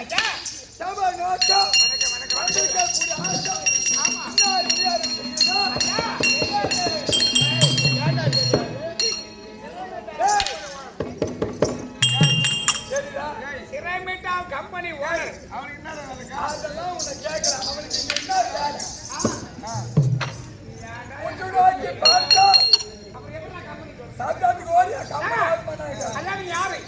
சபை நோக்கம் company owner அவனுக்கு என்ன வேலை? அதெல்லாம் உன்னை கேட்கலாம். அவனுக்கு என்ன வேலை? உன்னை பார்த்தா சாப்பிட்டாத்துக்கு ஓடியா கம்பெனி பண்ணாங்க. அதான் யாரு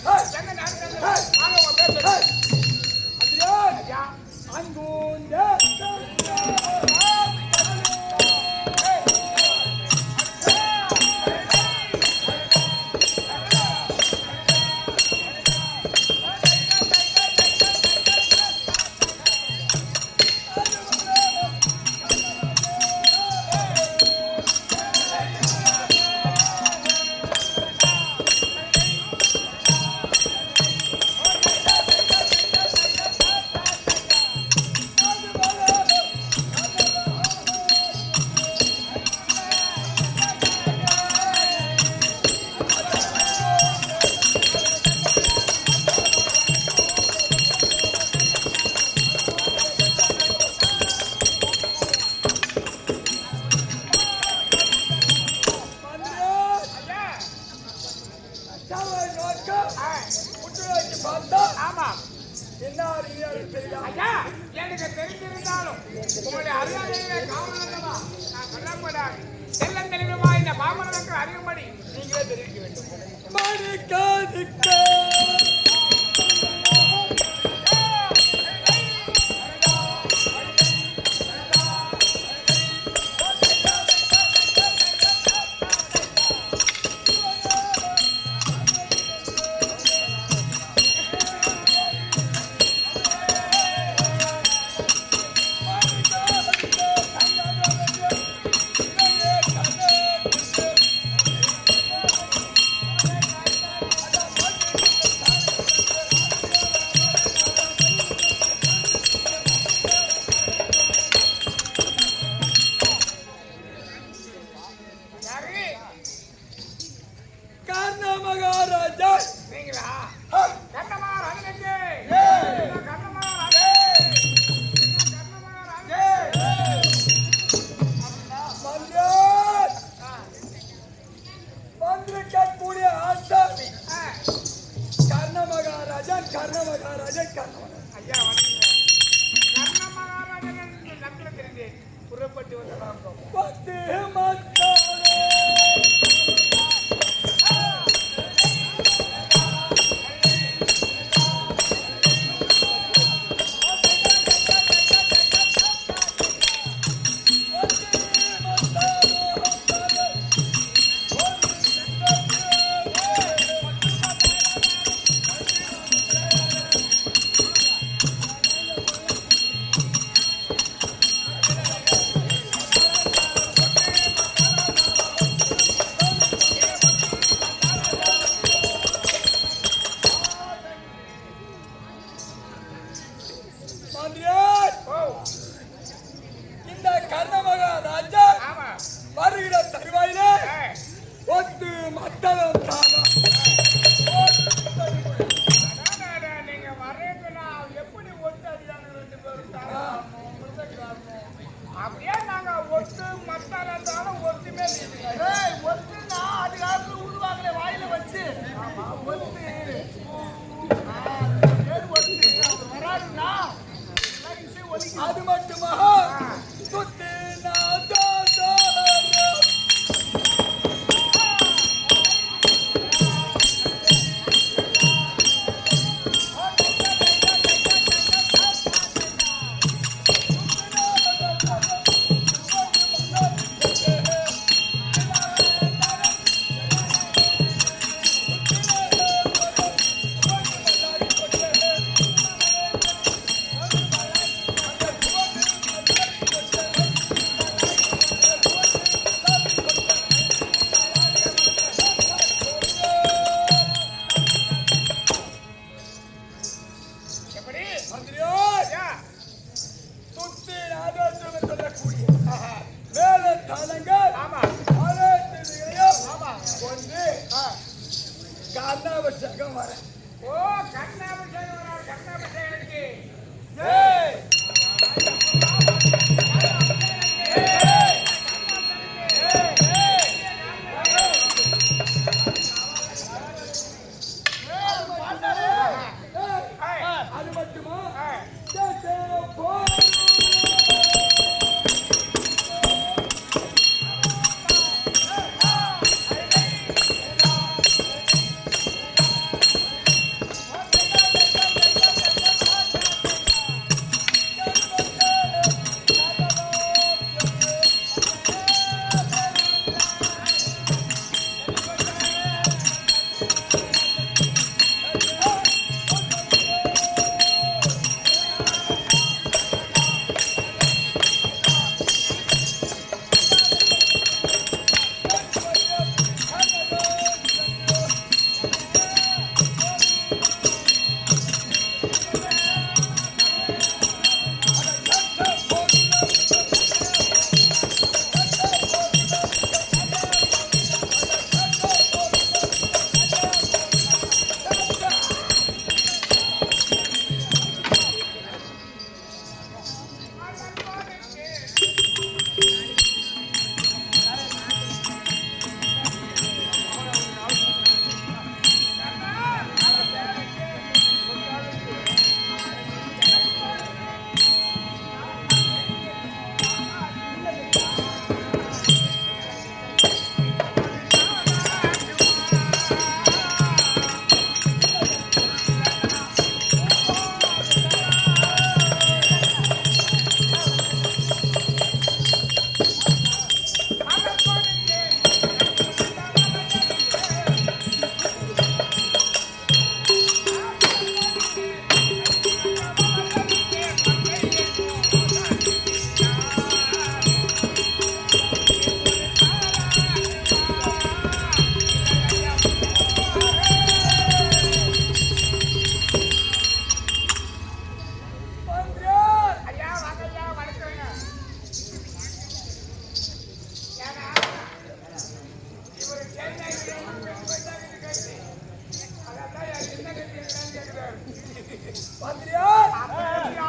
அங்கூந்த எனக்கு தெரிந்திருந்தாலும் உங்களுடைய அறியாமையிலே காவலமா நான் சொல்லப்படாது செல்லம் தெளிவா இந்த பாமரனுக்கு அறியும்படி நீங்களே தெரிவிக்க வேண்டும். புறப்பட்டு இந்த கர்ணமகாராஜா வருகிற தருவாயிலே ஒத்து மத்தளம் நீங்க வரேன்னா எப்படி ஒத்து அதிகாரம் 2 பேரும் அப்படியே நாங்க ஒத்து மத்தாலும் ஒத்துமே ஒத்துனா அதிகாரத்துல உருவாக்குற வாயில வச்சு ஒத்து வராதுன்னா அது மட்டுமா சுத்தி ஓ கண்ணாபிஷேகம் வராது, கண்ணாபிஷேகத்துக்கு. ஏய் அது மட்டுமா போ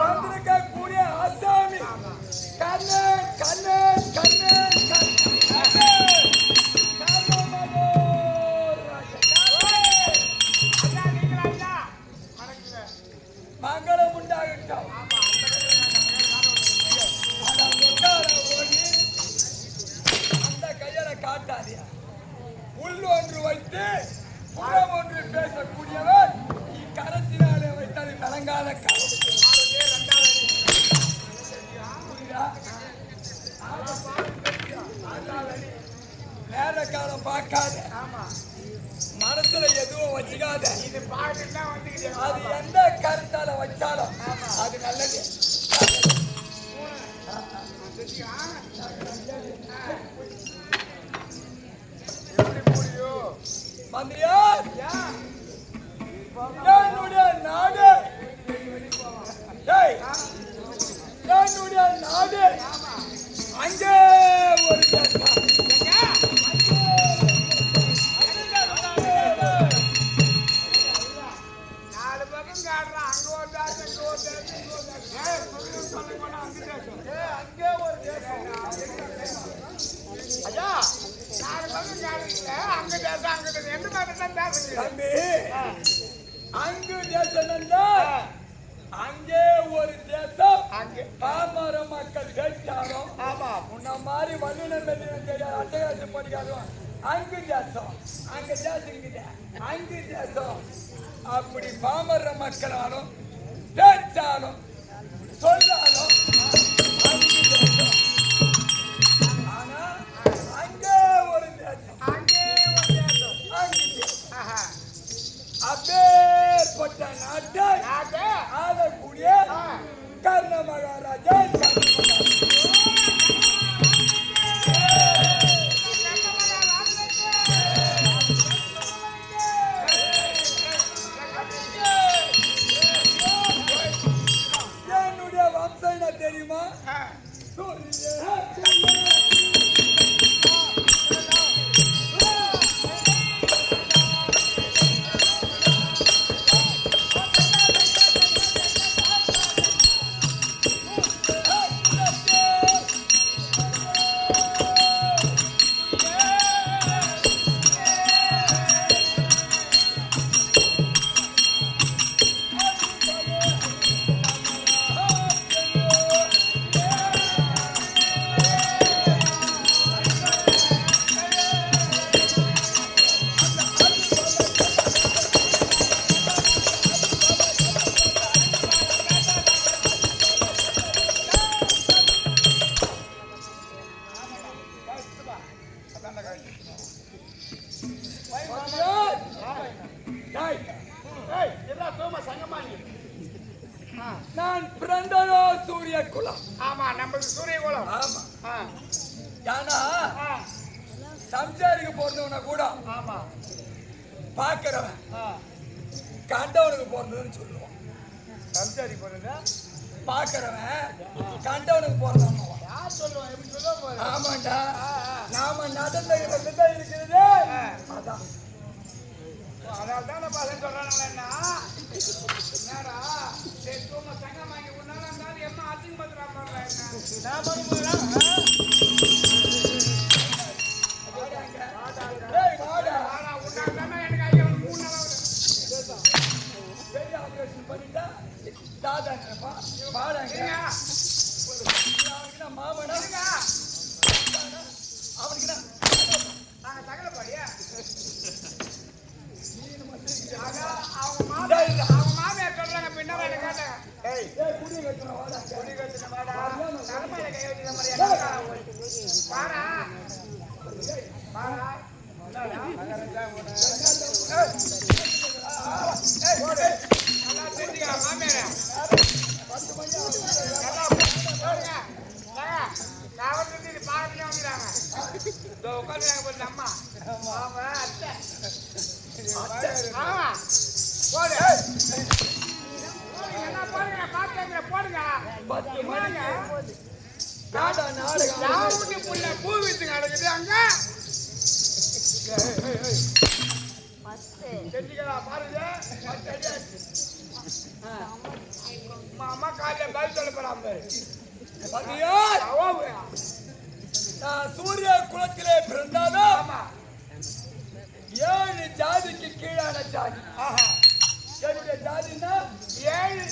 வந்திருக்கக்கூடிய ஆசாமி கண்ணன் கண்ணன் கண்ணன் மங்களம் உண்டாகட்டும். அந்த கையரை காட்டாதியா உள் ஒன்று வைத்து புறம் ஒன்று பேசக்கூடியவர் இக்கரத்தினாலே வைத்தால் கலங்காத நேர காலம் பார்க்காத, மனசுல எதுவும் வச்சுக்காத. அது எந்த கருத்தால வச்சாலும் அது நல்லது. மந்திரியார், என்னுடைய நாடு என்னுடைய நாடு அங்கே ஒரு நாலு பக்கம் காட்டுறான். அங்க ஒரு தேசம், இங்க ஒரு தேசம், இங்க ஒரு தேசம். சொல்ல போனா அங்கே ஒரு தேசம். ஐயா நாலு பக்கம் காட்டுறீங்க. அங்க தேசம், அங்க தேசம். எந்த மாதிரி தான் தேசம் தம்பி? அங்கு தேசம் அங்கே ஒரு தேசம். அங்கே பாமர மக்கள் கேட்டாலும் உன்ன மாதிரி வல்லுநர் தெரியாது, அட்டகாசம் படிக்காதும். அங்கு தேசம், அங்க தேசம், அங்கு தேசம். அப்படி பாமர மக்களாலும் கேட்டாலும் சொல்லாலும் அங்கு தேசம். ஆனா அங்கே ஒரு தேசம், அங்கே ஒரு தேசம். அங்கு தேசம். அப்பேற்பட்ட நாட்டை ஆளக்கூடிய கர்ண மகாராஜா என்னுடைய வம்சம் என்ன தெரியுமா? ஏய் என்ன தூம சங்கமா நீ நான் பிறந்ததோ சூரிய குலம். ஆமா நமக்கு சூரிய குலம். ஆமா. ஏன்னா ஆ சம்சாரிக்கு பிறந்தவன கூட ஆமா பாக்குறவன் கண்டவனுக்கு பிறந்ததுன்னு சொல்லுவான். சம்சாரி போறதா பாக்குறவன் கண்டவனுக்கு பிறந்தவன் யார் சொல்லுவான்? எப்படி சொல்ல போற? ஆமாண்டா. நாம நடந்த இடத்துல இருக்கிறது அதான். அதனால தான் நம்ம அதை சொல்றாங்களா என்னடா சரி தூம சங்கம் வாங்கி உன்னால இருந்தாலும் என்ன அசிங்க பத்திரம் பண்றேன் நான் வரும்போது மாமனா அவனுக்கு நாங்க சகல பாடியா அவங்க மாமியார் சொல்றாங்க பின்னாடி கேட்டாங்க ஏய் குடி கட்டணும் வாடா குடி கட்டின வாடா தலைமையில கை வச்சுக்க மாதிரியா வாடா வாடா நல்லா தெரிஞ்சுக்க மாமியார காவல் பாக்கத்துல வந்துடுறாங்க உட்காந்துறாங்க போது அம்மா ஆமா அத்தை ஆமா போடு என்ன போடுங்க பாத்துங்க போடுங்க 10 மணிக்கு காடா நாளை யாருக்கு புள்ள பூ வித்து நடக்குது அங்க தெரிஞ்சுக்கலாம் பாருங்க அம்மா காலையில பதில் சொல்ல போறான் பாத்தியா? நான் சூரிய குலத்திலே பிறந்தாலும் 7 ஜாதிக்கு கீழான ஜாதி. என்னுடைய ஜாதினா 7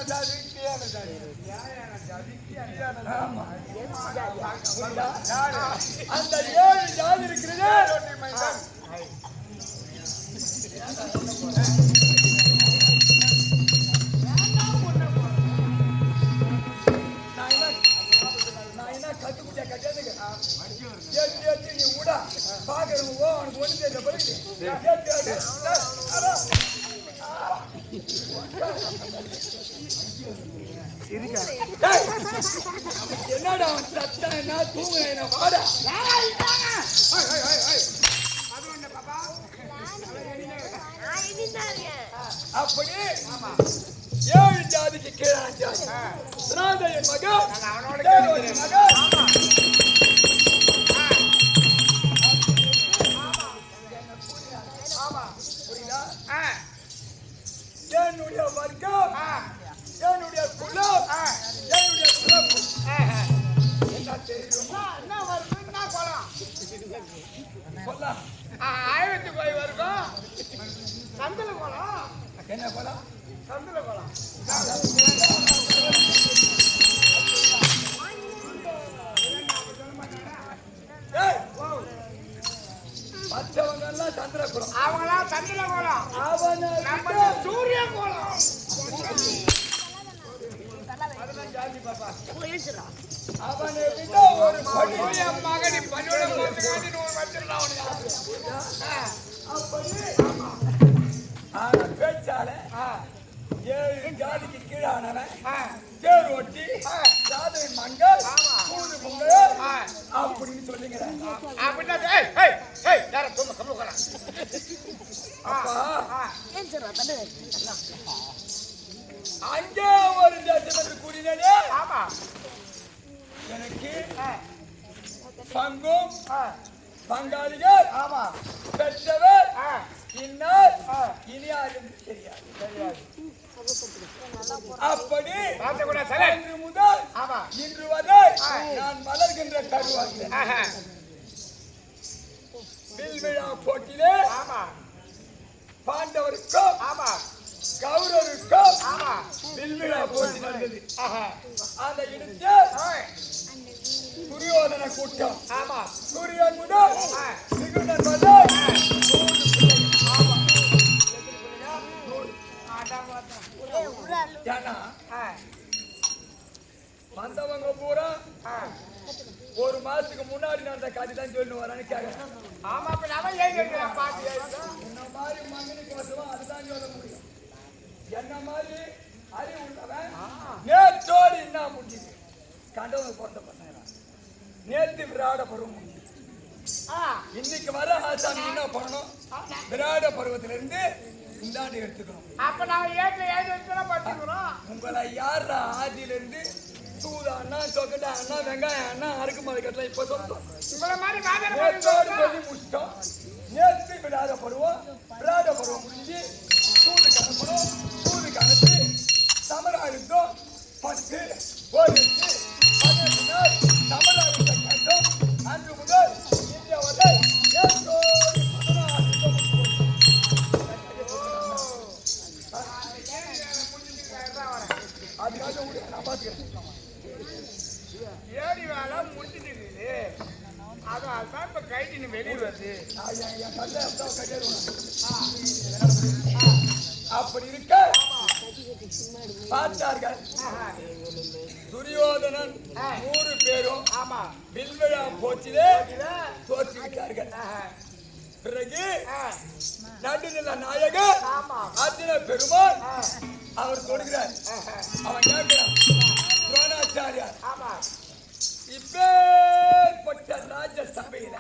ஜாதி கீழான ஜாதி. ஆமா. அந்த 7 ஜாதி இருக்கிறது. நீ விடா பாக்குறவங்க அவனுக்கு ஒண்ணு தெரியல பிறகு என்னடா அவன் சத்தம் என்ன தூங்குறேன் வாடா அப்படி 7 ஜாதிக்கு கீழான ஜாதி ராதையின் மகன் என்னுடைய வர்க்கம் என்னுடைய குலம் என்னுடைய பிறப்பு என்ன தெரியுமா? என்ன வருது என்ன போலாம் சொல்லலாம். ஆயிரத்து போய் வருகும் சந்தில போலாம் என்ன போலாம்? சந்தில போலாம் மற்றவங்க எல்லாம் சந்திரகுலம், அவங்களாம் சந்தில கோலம், அவனை நம்ம சூரிய கோலம். அவனை விட ஒரு படி மகனி பணியோட வச்சிருந்தான் பேச்சால 7 ஜாதிக்கு கீழானவன் தேர் ஒட்டி ராதையின் மங்கள் மூணு பொங்கல் அப்படின்னு சொல்லுங்கிறேன். அங்கே ஒரு தேசம் என்று கூறினே எனக்கு பங்கும் பங்காளிகள் பெற்றவர் இன்னார் இனியார் என்று தெரியாது. அப்படி அன்று முதல் இன்று வரை நான் வளர்கின்ற கருவாகிறேன். வில்விழா போட்டியிலே பாண்டவருக்கும் கௌரவருக்கும் வில்விழா போட்டி நடந்தது. அந்த இடத்தில் துரியோதன கூட்டம் சூரியன் முதல் மிகுந்தன் வரை வந்தவங்க பூரா ஒரு மாசத்துக்கு முன்னாடி நடந்த கதை தான் சொல்லி வரான்னு கேட்க. ஆமா, இந்த மாதிரி மகனுக்கு அதுதான் என்ன மாதிரி அறிவு உள்ளவன் நேற்றோடு என்ன முடிஞ்சது கண்டவங்க பிறந்த பசங்க நேற்று விராட பருவம் முடிஞ்சது. இன்னைக்கு வர ஆசாமி என்ன பண்ணணும்? விராட பருவத்தில இருந்து இந்தாண்டு எடுத்துக்கணும். அப்ப நாங்க ஏற்ற பட்டுக்கிறோம். உங்களை யார் ஆதியில இருந்து சூதா அண்ணா சொக்கட்டா அண்ணா வெங்காயம் அண்ணா அறுக்கு மதுக்கட்டலாம் இப்ப சொல்றோம். உங்களை மாதிரி சொல்லி முடிச்சிட்டோம். நேற்று விராட பருவம் விராட பருவம் முடிஞ்சு சூதுக்கு அனுப்பணும். சூதுக்கு அனுப்பி சமராயுத்தம் 10 ஒரு 18 நாள் சமராயுத்தம் கேட்டோம். அன்று முதல் இந்தியா வரை அதுக்காக நான் பாத்துக்கிறேன். ஏடி வேலை முடிச்சுட்டு அதான் இப்ப கைட்டு வெளியே வருது. என் கல்ல அப்படி இருக்க பார்த்தார்கள். துரியோதனன் 100 பேரும் வில்விழா போட்டிலே தோற்றுவிட்டார்கள். பிறகு நடுநில நாயகர் அர்ஜுன பெருமாள் அவர் கொடுக்கிறார். அவன் கேட்கிறான், துரோணாச்சாரியார் இப்பேற்பட்ட ராஜ சபையில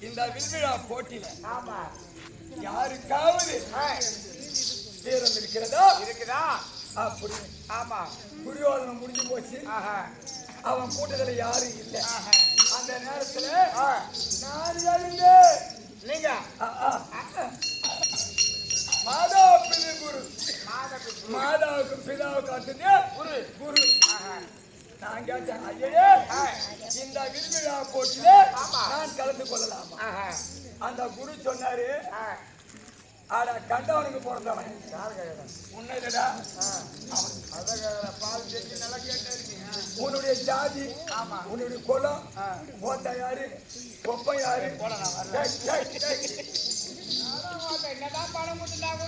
இந்த வில்விழா போட்டியில யாருக்காவது வீரம் இருக்குதா? அப்படி துரியோதனம் முடிஞ்சு போச்சு. அவன் கூட்டத்துல யாரும் இல்லை. அந்த நேரத்துல நீங்க மாதாவுக்கு குரு மாதாவுக்கு பிதாவுக்கு அடுத்தது குரு குரு. நான் கேட்டேன், ஐயே இந்த வில்விழா போட்டியில நான் கலந்து கொள்ளலாமா? அந்த குரு சொன்னாரு, ஆடா கண்டவனுக்கு பிறந்தவன் உன்னைடா உன்னுடைய ஜாதி உன்னுடைய குலம் ஓட்ட யாரு ஒப்ப யாரு என்னதான் பணம் கொடுத்துட்டாங்க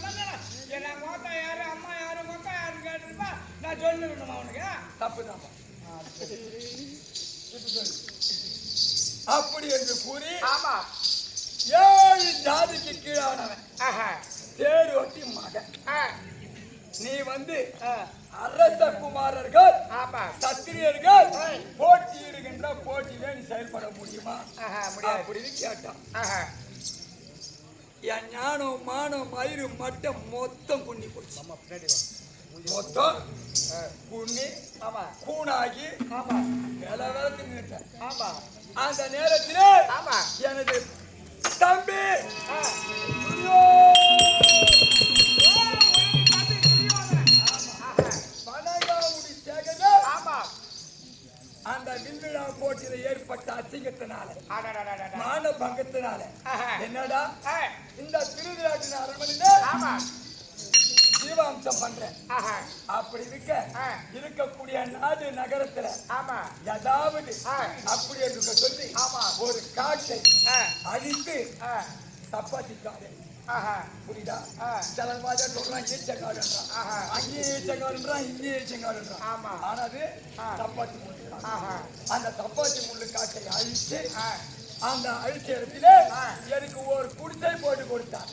என்ன மோத்த யாரு அம்மா யாரு மொக்க யாருன்னு கேட்டுருப்பா நான் சொல்லிருக்கணுமா அவனுக்கு? தப்புதான். அப்படி என்று கூறி 7 ஜாதிக்கு கீழானவன் தேடு ஒட்டி மகன் நீ வந்து அரச குமாரர்கள் சத்திரியர்கள் போட்டியிடுகின்ற போட்டியில நீ செயல்பட முடியுமா அப்படின்னு கேட்டான். என் ஞானம் மானம் மயிறு மட்டும் மொத்தம் குன்னி போச்சு. மொத்தம் குன்னி கூணாகி வேலை தின்னுட்டேன். அந்த நேரத்தில் எனது தம்பி அந்த வில்விழா போட்டியில ஏற்பட்ட அசிங்கத்தினால மான பங்கத்தினால என்னடா இந்த திருவிழாட்டின் அரண்மனையில ஜீவாம்சம் பண்றேன். அப்படி இருக்கக்கூடிய நாடு நகரத்துல ஏதாவது அப்படி என்று சொல்லி ஒரு காட்டை அழித்து சப்பாத்திக்காரு புரியுதா? சில மாதிரி சொல்றான் ஈச்சங்காடுன்றான், அங்கேயே ஈச்சங்காடுன்றான், இங்கேயே ஈச்சங்காடுன்றான். ஆனா அது சப்பாத்தி முள்ளு. அந்த சப்பாத்தி முள்ளு காட்டை அழிச்சு அந்த அழிச்ச இடத்துல எனக்கு ஒரு குடிசை போட்டு கொடுத்தான்.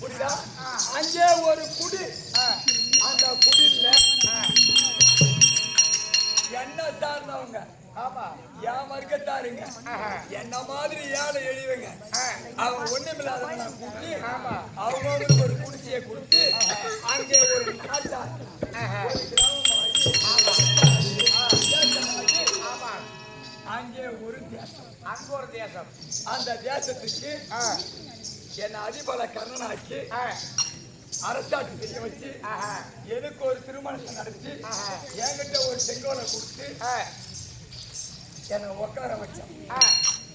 புரியுதா? அங்கே ஒரு குடி, அந்த குடியில என்ன சார்ந்தவங்க என் வர்க்கத்தாருங்க என்ன மாதிரி ஏழை எளிவங்க அவன் ஒண்ணுமில்லாதவங்க கூட்டி அவங்களுக்கு ஒரு குடிசையை கொடுத்து அங்கே ஒரு நாட்டார் ஒரு கிராமமாகி அங்கே ஒரு தேசம் அந்த தேசத்துக்கு என்ன அதிபல கர்ணனாக்கி அரசாட்சி செய்ய வச்சு எனக்கு ஒரு திருமணத்தை நடத்தி என்கிட்ட ஒரு செங்கோலை கொடுத்து என்னை உட்கார வச்சான்.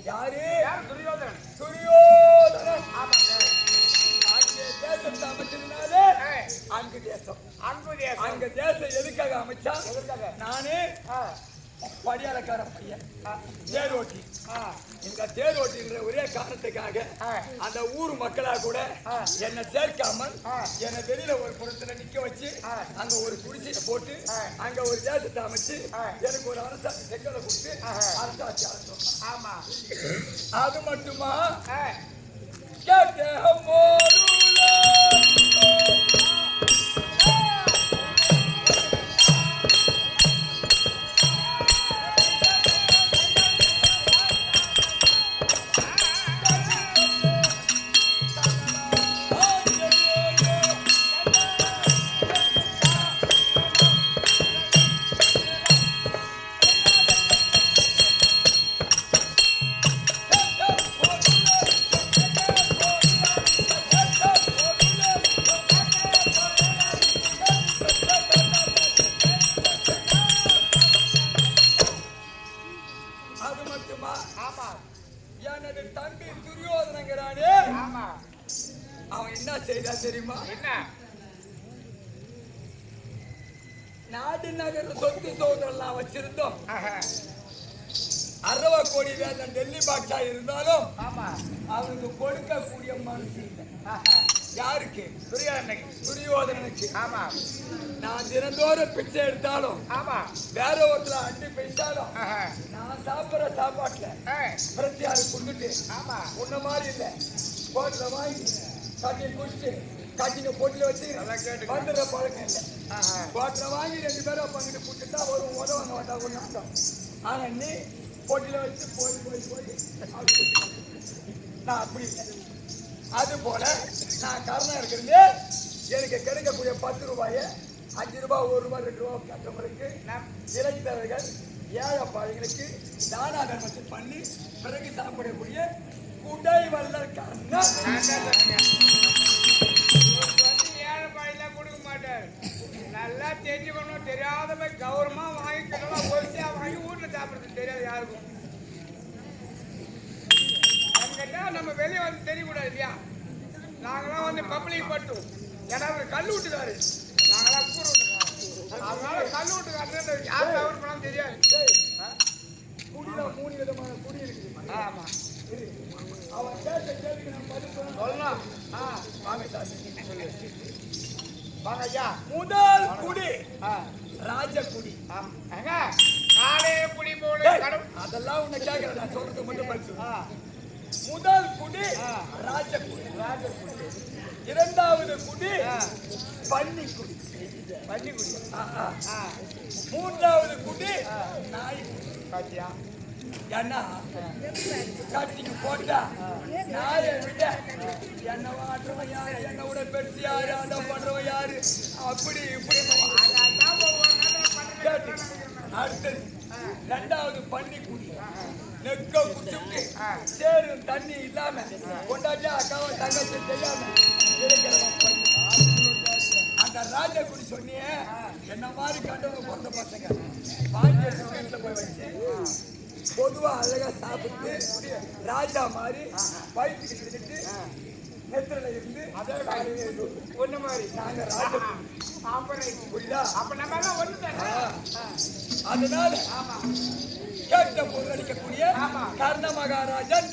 யாரு? துரியோதனன். அங்கே தேசத்தை அமைச்சதுனாலே அங்கு தேசம் அங்க தேசம் எதுக்காக அமைச்சா? நானே படியாளக்கார பையன் தேரோட்டி. இந்த தேரோட்டின்ற ஒரே காரணத்துக்காக அந்த ஊர் மக்களா கூட என்னை சேர்க்காமல் என்னை வெளியில ஒரு புறத்துல நிக்க வச்சு அங்க ஒரு குடிசையை போட்டு அங்க ஒரு தேசத்தை அமைச்சு எனக்கு ஒரு அரசாட்சி செங்கலை கொடுத்து அரசாட்சி அழைச்சோம். அது மட்டுமா கேட்ட என்ன செய்தா தெரியுமா? என்ன? நாடு நகர சொத்து சோதரெல்லாம் வச்சிருந்தோம். 60 கோடி வேதம் டெல்லி பாட்சா இருந்தாலும் அவனுக்கு கொடுக்கக்கூடிய மனசு இல்லை. யாருக்கு? துரியோதனனுக்கு. ஆமா. நான் தினந்தோறும் பிச்சை எடுத்தாலும் ஆமா. வேற ஒருத்தர் அண்டி போயிட்டாலும் நான் சாப்பிடுற சாப்பாட்டுல பிரத்தியாரு கொடுத்துட்டு ஆமா உன்ன மாதிரி இல்லை. கோட்டில வாங்கி கட்டி குடிச்சு கட்டிங்க பொட்டில வச்சு வந்துடுற பழக்கம் இல்லை. கோட்டில வாங்கி 2 பேரும் பங்கிட்டு கொடுத்துட்டா ஒரு உதவாங்க வந்தா ஒன்று. ஆனா நீ பொட்டில வச்சு போய் போய் போய் நான் அப்படி இல்லை. அது போல நான் காரணம் இருக்கிறது எனக்கு கிடைக்கக்கூடிய 10 ரூபாயை 5 ரூபாய் 1 ரூபாய் 2 ரூபாய் கட்டவங்களுக்கு இளைஞர்கள் ஏழை பாதைகளுக்கு தானா தர்மத்தை பண்ணி பிறகு சாப்பிடக்கூடிய குடை வல்லர் காரணம். ஏழை பாயெல்லாம் கொடுக்க மாட்டாரு. நல்லா தெரிஞ்சுக்கணும். தெரியாதவ கௌரவமா வாங்கிக்கலாம். ஒரிசையா வாங்கி வீட்டுல சாப்பிடுறது தெரியாது யாருக்கும். நம்ம வெளியே வந்து தெரியக்கூடாது இல்லையா? நாங்களாம் வந்து பப்ளிக் பட்டும் ஏன்னா கல் விட்டுக்காரு. நாங்களாம் கூறு விட்டுக்காரு. அதனால கல் விட்டுக்காரு யார் தவறு பண்ணாலும் தெரியாது. குடியில 3 விதமான குடி இருக்குது. ஆமா. அவன் கேட்ட கேள்விக்கு நம்ம பதில் சொல்லலாம். வாங்க சார். வாங்க ஐயா. முதல் குடி ராஜகுடி. நாளே குடி போல அதெல்லாம் உன்னை கேட்கல. நான் சொல்றது மட்டும் படிச்சு. முதல் குடி ராஜகுடி. இரண்டாவது குடி பன்னிக்குடி. மூன்றாவது குடி நாய்க்குடி. ஏன்னா கட்டிக்கு போட்டா நாயை விட என்ன வாட்டுறவன் யாரு, என்ன விட பெருசு யாரு, அதை பண்றவன் யாரு, அப்படி இப்படி. அடுத்தது ரெண்டாவது பன்னிக்குடி. நெக்க குடிச்சுட்டு சேரும் தண்ணி இல்லாம கொண்டாட்டி அக்காவை தங்கச்சி தெரியாம இருக்கிறவன் பண்ணி. அந்த ராஜகுடி சொன்னியே என்ன மாதிரி கண்டவங்க பிறந்த பசங்க பாண்டிய வீட்டுல போய் வச்சு பொதுவா அழகா சாப்பிட்டு ராஜா மாதிரி வயிற்றுக்கு தின்னுட்டு நெத்திரில இருந்து அதே ஒண்ணு மாதிரி நாங்க ராஜகுடி. புரியுதா? அதனால கேட்ட பொருள் அளிக்கக்கூடிய கர்ண மகாராஜன்.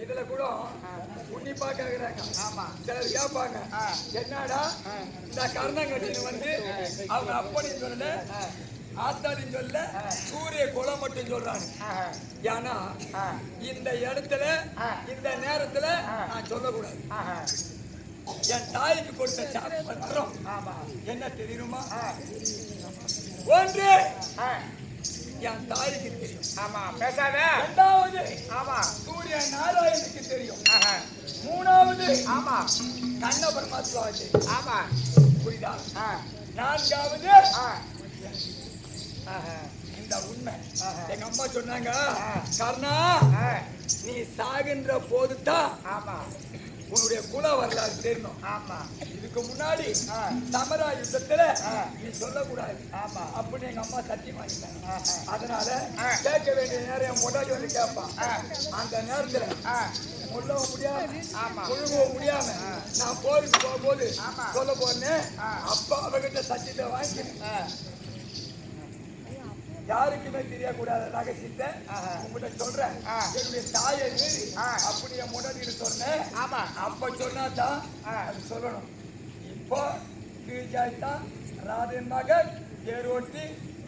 இதுல கூட உன்னிப்பா கேக்குறாங்க. சிலர் கேட்பாங்க, என்னடா இந்த கர்ணங்கட்டின்னு வந்து அவங்க அப்பனையும் சொல்லல ஆத்தாடின்னு சொல்ல சூரிய குலம் மட்டும் சொல்றாங்க. ஏன்னா இந்த இடத்துல இந்த நேரத்துல நான் சொல்லக்கூடாது. என் தாய்க்கு கொடுத்த சாப்பிடும் என்ன தெரியுமா? ஒன்று என் தாய்க்கு தெரியும். ஆமா பேசாத. இரண்டாவது ஆமா சூரிய நாராயணுக்கு தெரியும். மூணாவது ஆமா கண்ண பரமாத்மா. ஆமா புரியுதா? நான்காவது இந்த உண்மை எங்க அம்மா சொன்னாங்க, கர்ணா நீ சாகின்ற போதுதான் உன்னுடைய குல வரலாறு தெரியணும். இதுக்கு முன்னாடி சமரா யுத்தத்துல நீ சொல்லக்கூடாது அப்படின்னு எங்க அம்மா சத்தியம் வாங்கிட்டாங்க. அதனால கேட்க வேண்டிய நேரம் என் முன்னாடி வந்து கேட்பான். அந்த நேரத்துல முள்ளவும் முடியாம முழுகவும் முடியாம நான் போருக்கு போகும்போது சொல்ல போறேன்னு அப்பா அவகிட்ட சத்தியத்தை வாங்கிக்கிறேன். யாருக்குமே தெரியக்கூடாத ரகசியத்தை உங்ககிட்ட சொல்றேன். என்னுடைய தாயை மீறி அப்படி என் முன்னாடி சொன்னேன். அப்ப சொன்னாதான் அது சொல்லணும். இப்போ கீழ்ஜாதித்தான் ராதன் மகன் ஏரோட்டி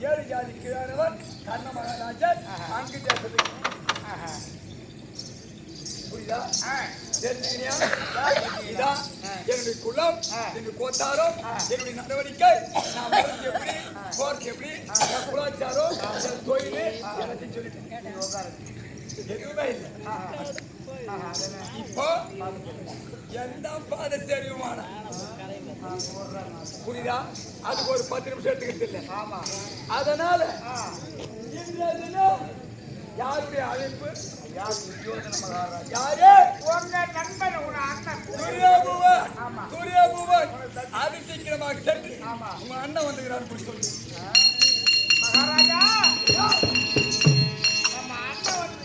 7 ஜாதி கீழானவர் கர்ண மகாராஜன் அங்கு தேசத்துக்கு. புரியுதா? இதான் என்னுடைய குலம், என்னுடைய கோத்தாரம், என்னுடைய நடவடிக்கை, நான் வளர்ச்சி எப்படி, போர்த்து எப்படி, என் குலாச்சாரம், என் தொழில் எல்லாத்தையும் சொல்லிட்டேன். எதுவுமே இல்லை. இப்போ எந்த பாதை தெரியுமான புரியுதா? அதுக்கு ஒரு 10 நிமிஷம் எடுத்துக்கிட்டு இல்லை. அதனால இன்றைய தினம் யாருடைய அழைப்பு? யாரு? உங்க நண்பன் உங்க அண்ணன் சூரியபூவன். அது சீக்கிரமாக சென்று உங்க அண்ணன் வந்துக்கிறாரு சொல்லி. மகாராஜா நம்ம அண்ணன் வந்து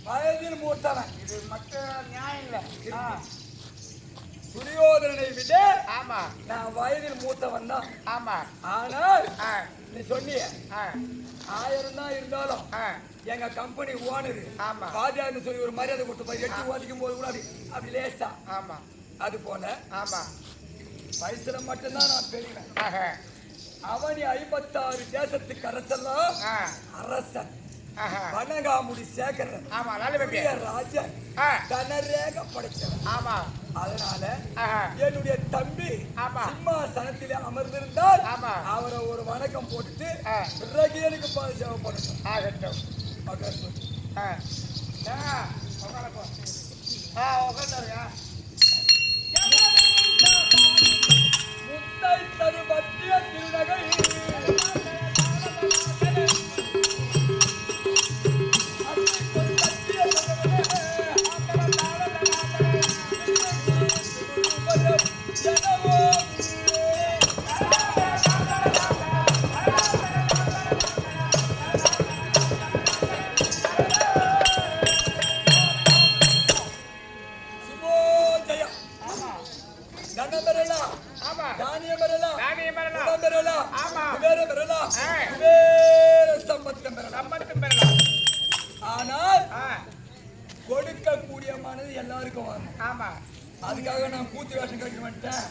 வயதில் மூத்தவன். இது மட்டும் நியாயம் இல்லை. துரியோதனனை விட ஆமா நான் வயதில் மூத்தவன் தான். ஆமா. ஆனால் நீ சொன்னிய 1000 தான் இருந்தாலும் ஆ எங்க கம்பெனி ஓனர் ஆமா. பாதியார்னு சொல்லி ஒரு மரியாதை கொடுத்து எட்டி ஓதிக்கும் போது கூட அப்படி லேசா. ஆமா. அது போல ஆமா. வயசுல மட்டும்தான் நான் பெரியவன். ஆஹா. அவனி 56 தேசத்துக்கு அரசெல்லாம் அரசன். வனகாமுடி சேகரன். ஆமா. நல்ல பேபி. ராஜன் தனரேக படைச்சவன். ஆமா. அதனால ஆஹா. என்னுடைய தம்பி ஆமா. சிம்மாசனத்திலே அமர்ந்திருந்தால் ஆமா. அவரை ஒரு வணக்கம் போட்டுட்டு பிறகு எனக்கு பால் சேவை பண்ணணும். ஆகட்டும். முத்தை தரு மத்திய திருநகை கொடுக்கக்கூடிய மனது எல்லாருக்கும் வரும். ஆமா. அதுக்காக நான் கூத்து வேஷம் கட்டி வந்துட்டேன்.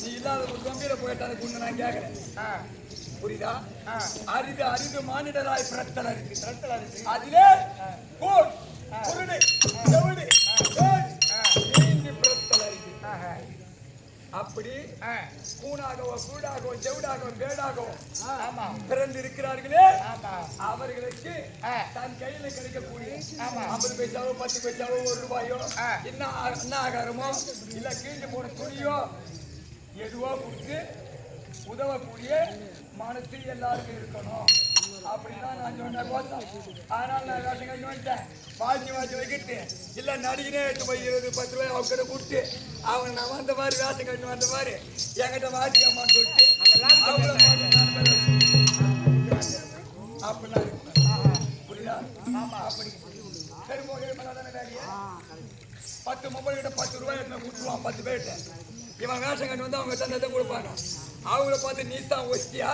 நீ இல்லாத ஒரு கம்பீர போயிட்டு அதை கொண்டு நான் கேட்கிறேன். புரியுதா? அரிது அரிது மானிடராய் பிறத்தல் இருக்கு. அதிலே குருடு செவிடு பிறத்தல் இருக்கு. அப்படி கூணாகவோ கூடாகவோ செவிடாகவோ வேடாகவோ பிறந்து இருக்கிறார்களே அவர்களுக்கு தன் கையில கிடைக்கக்கூடிய 50 பைசாவோ 10 பைசாவோ 1 ரூபாயோ என்ன ஆகாரமோ இல்ல கீழ்ந்து போன துணியோ எதுவோ கொடுத்து உதவக்கூடிய மனசு எல்லாருக்கும் இருக்கணும் அப்படின்னா நான் சொன்னேன். அதனால நான் வேஷம் கட்டி வந்துட்டேன். வாட்சி வைக்கிட்டு இல்ல நடிகனே 8 போய் 20 10 ரூபாய் அவங்கிட்ட கொடுத்து அவன் நான் வந்த மாதிரி வேஷம் கட்டி வந்த மாதிரி என்கிட்ட வாட்சிக்கம்மான்னு சொல்லிட்டு அப்படிலாம் இருக்கு. புரியுதா? அப்படி பெருமோகே வேலையை 10 மொபைல் கிட்ட 10 ரூபாய் கொடுத்துருவான் 10 பேர்கிட்ட. இவன் வேஷம் கட்டி வந்து அவங்க தந்ததை கொடுப்பாங்க. அவங்கள பார்த்து நீ தான் ஒஸ்தியா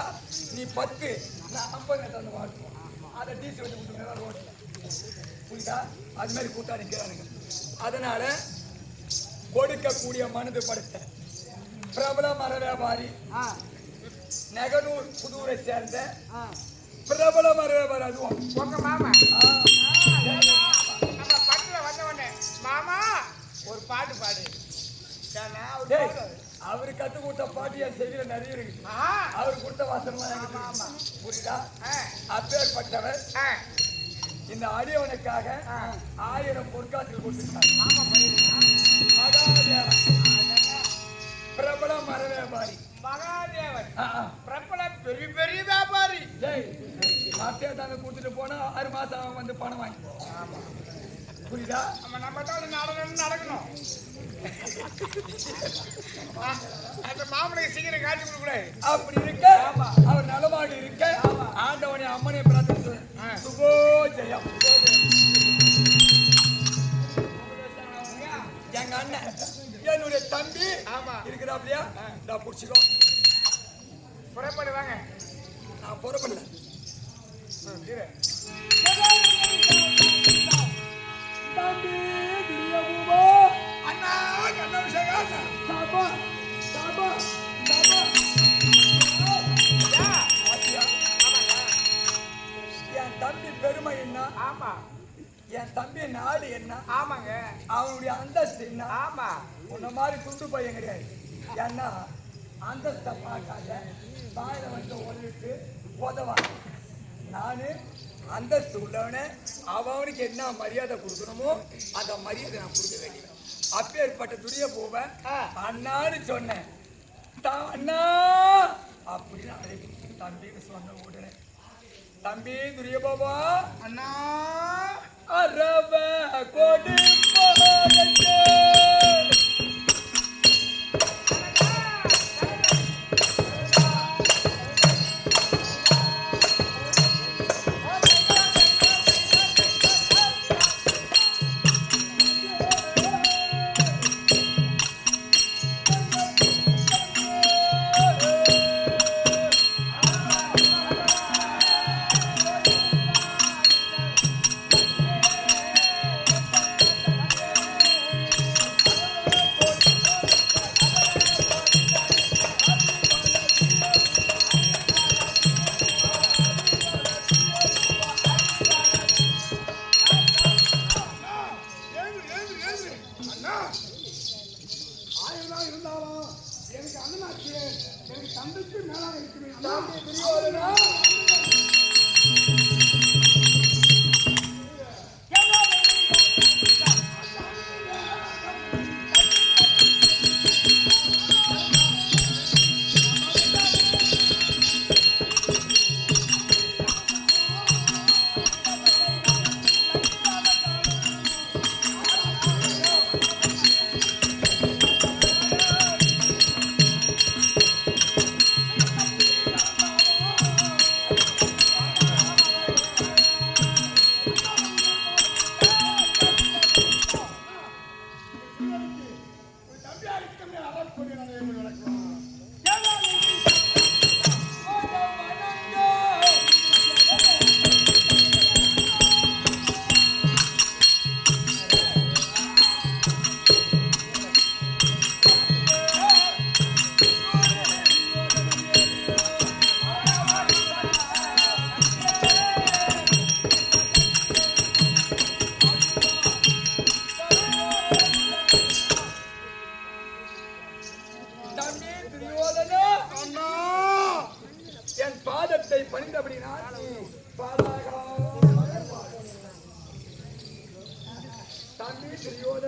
நீ 10 நான் 50 தந்து வாழ்த்துவோம். அதை டீசி வச்சு கொடுத்துருங்க ரோட்டில். புரியுதா? அது மாதிரி கூட்டா நிற்கிறானுங்க. அதனால கொடுக்கக்கூடிய மனது படுத்த பிரபல மர வியாபாரி நெகனூர் புதூரை சேர்ந்த பிரபல மர வியாபாரி. அதுவும் உங்க மாமா நம்ம பட்டுல வந்தவனே மாமா ஒரு பாட்டு பாடு. அவரு கத்து கொடுத்த பாட்டு என் செய்தியில நிறைய இருக்கு. அவரு கொடுத்த வாசனம் புரியுதா? அப்பேற்பட்டவர் இந்த அடியவனுக்காக 1000 பொற்காசுகள் கொடுத்துருக்காங்க. மகாதேவன் பிரபல மர வியாபாரி. மகாதேவன் பிரபல பெரிய பெரிய வியாபாரி. மத்திய தாங்க கொடுத்துட்டு போனா 6 மாசம் அவன் வந்து பணம் வாங்கிப்போம். புரியுதா? நம்ம தான் நடக்கணும். அந்த மாமனுக்கு சீக்கிரம் காட்சி கொடுக்கூடாது. அப்படி இருக்க அவர் நலமாக இருக்க ஆண்டவனை அம்மனை பிரார்த்தனை சுபோஜயம். எங்க அண்ணன் என்னுடைய தம்பி இருக்கிறா அப்படியா? நான் புடிச்சுக்கோ. புறப்படுவாங்க. நான் புறப்படல. தம்பி அண்ணா கண்ண விஷயம் சாபா சாபா சாபா என் தம்பி பெருமை என்ன? ஆமா. என் தம்பி நாடு என்ன? ஆமாங்க. அவனுடைய அந்தஸ்து என்ன? ஆமா. உன்ன மாதிரி துண்டு பையன் கிடையாது. ஏன்னா அந்தஸ்தை பார்க்காத வாயில வந்து ஒருட்டு உதவாங்க. நானு அந்தஸ்து உள்ளவனே அவனுக்கு என்ன மரியாதை கொடுக்கணுமோ அந்த மரியாதை நான் கொடுக்க வேண்டியது. அப்பேற்பட்ட துரிய போவேன் அண்ணான்னு சொன்னேன். அண்ணா அப்படின்னு அழைப்பு தம்பின்னு சொன்ன உடனே தம்பி துரிய பாபா அண்ணா அரவ கொடு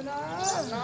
சோதனா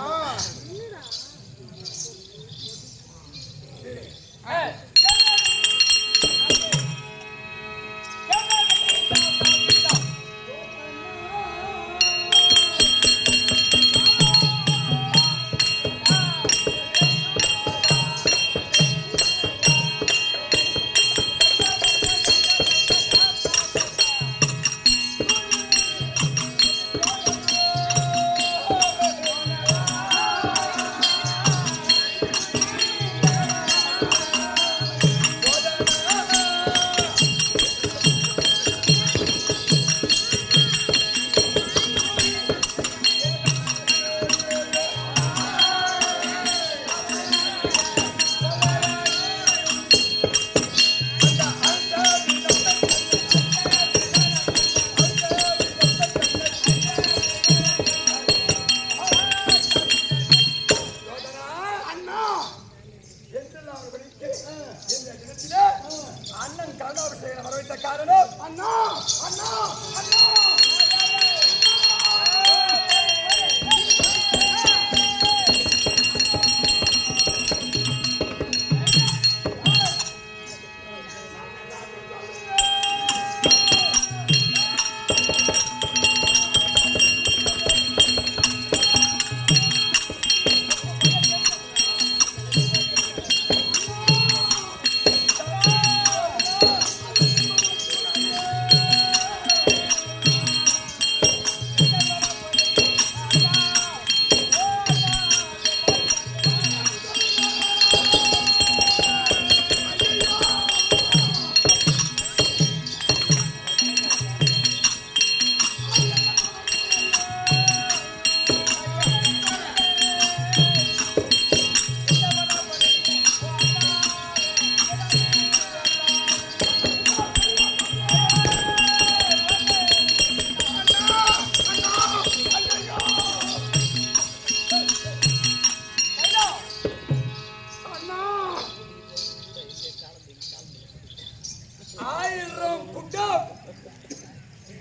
அண்ணா அண்ணன் கருணாபிஷேகம் வரவைத்த காரணம் அண்ணா அண்ணா அண்ணா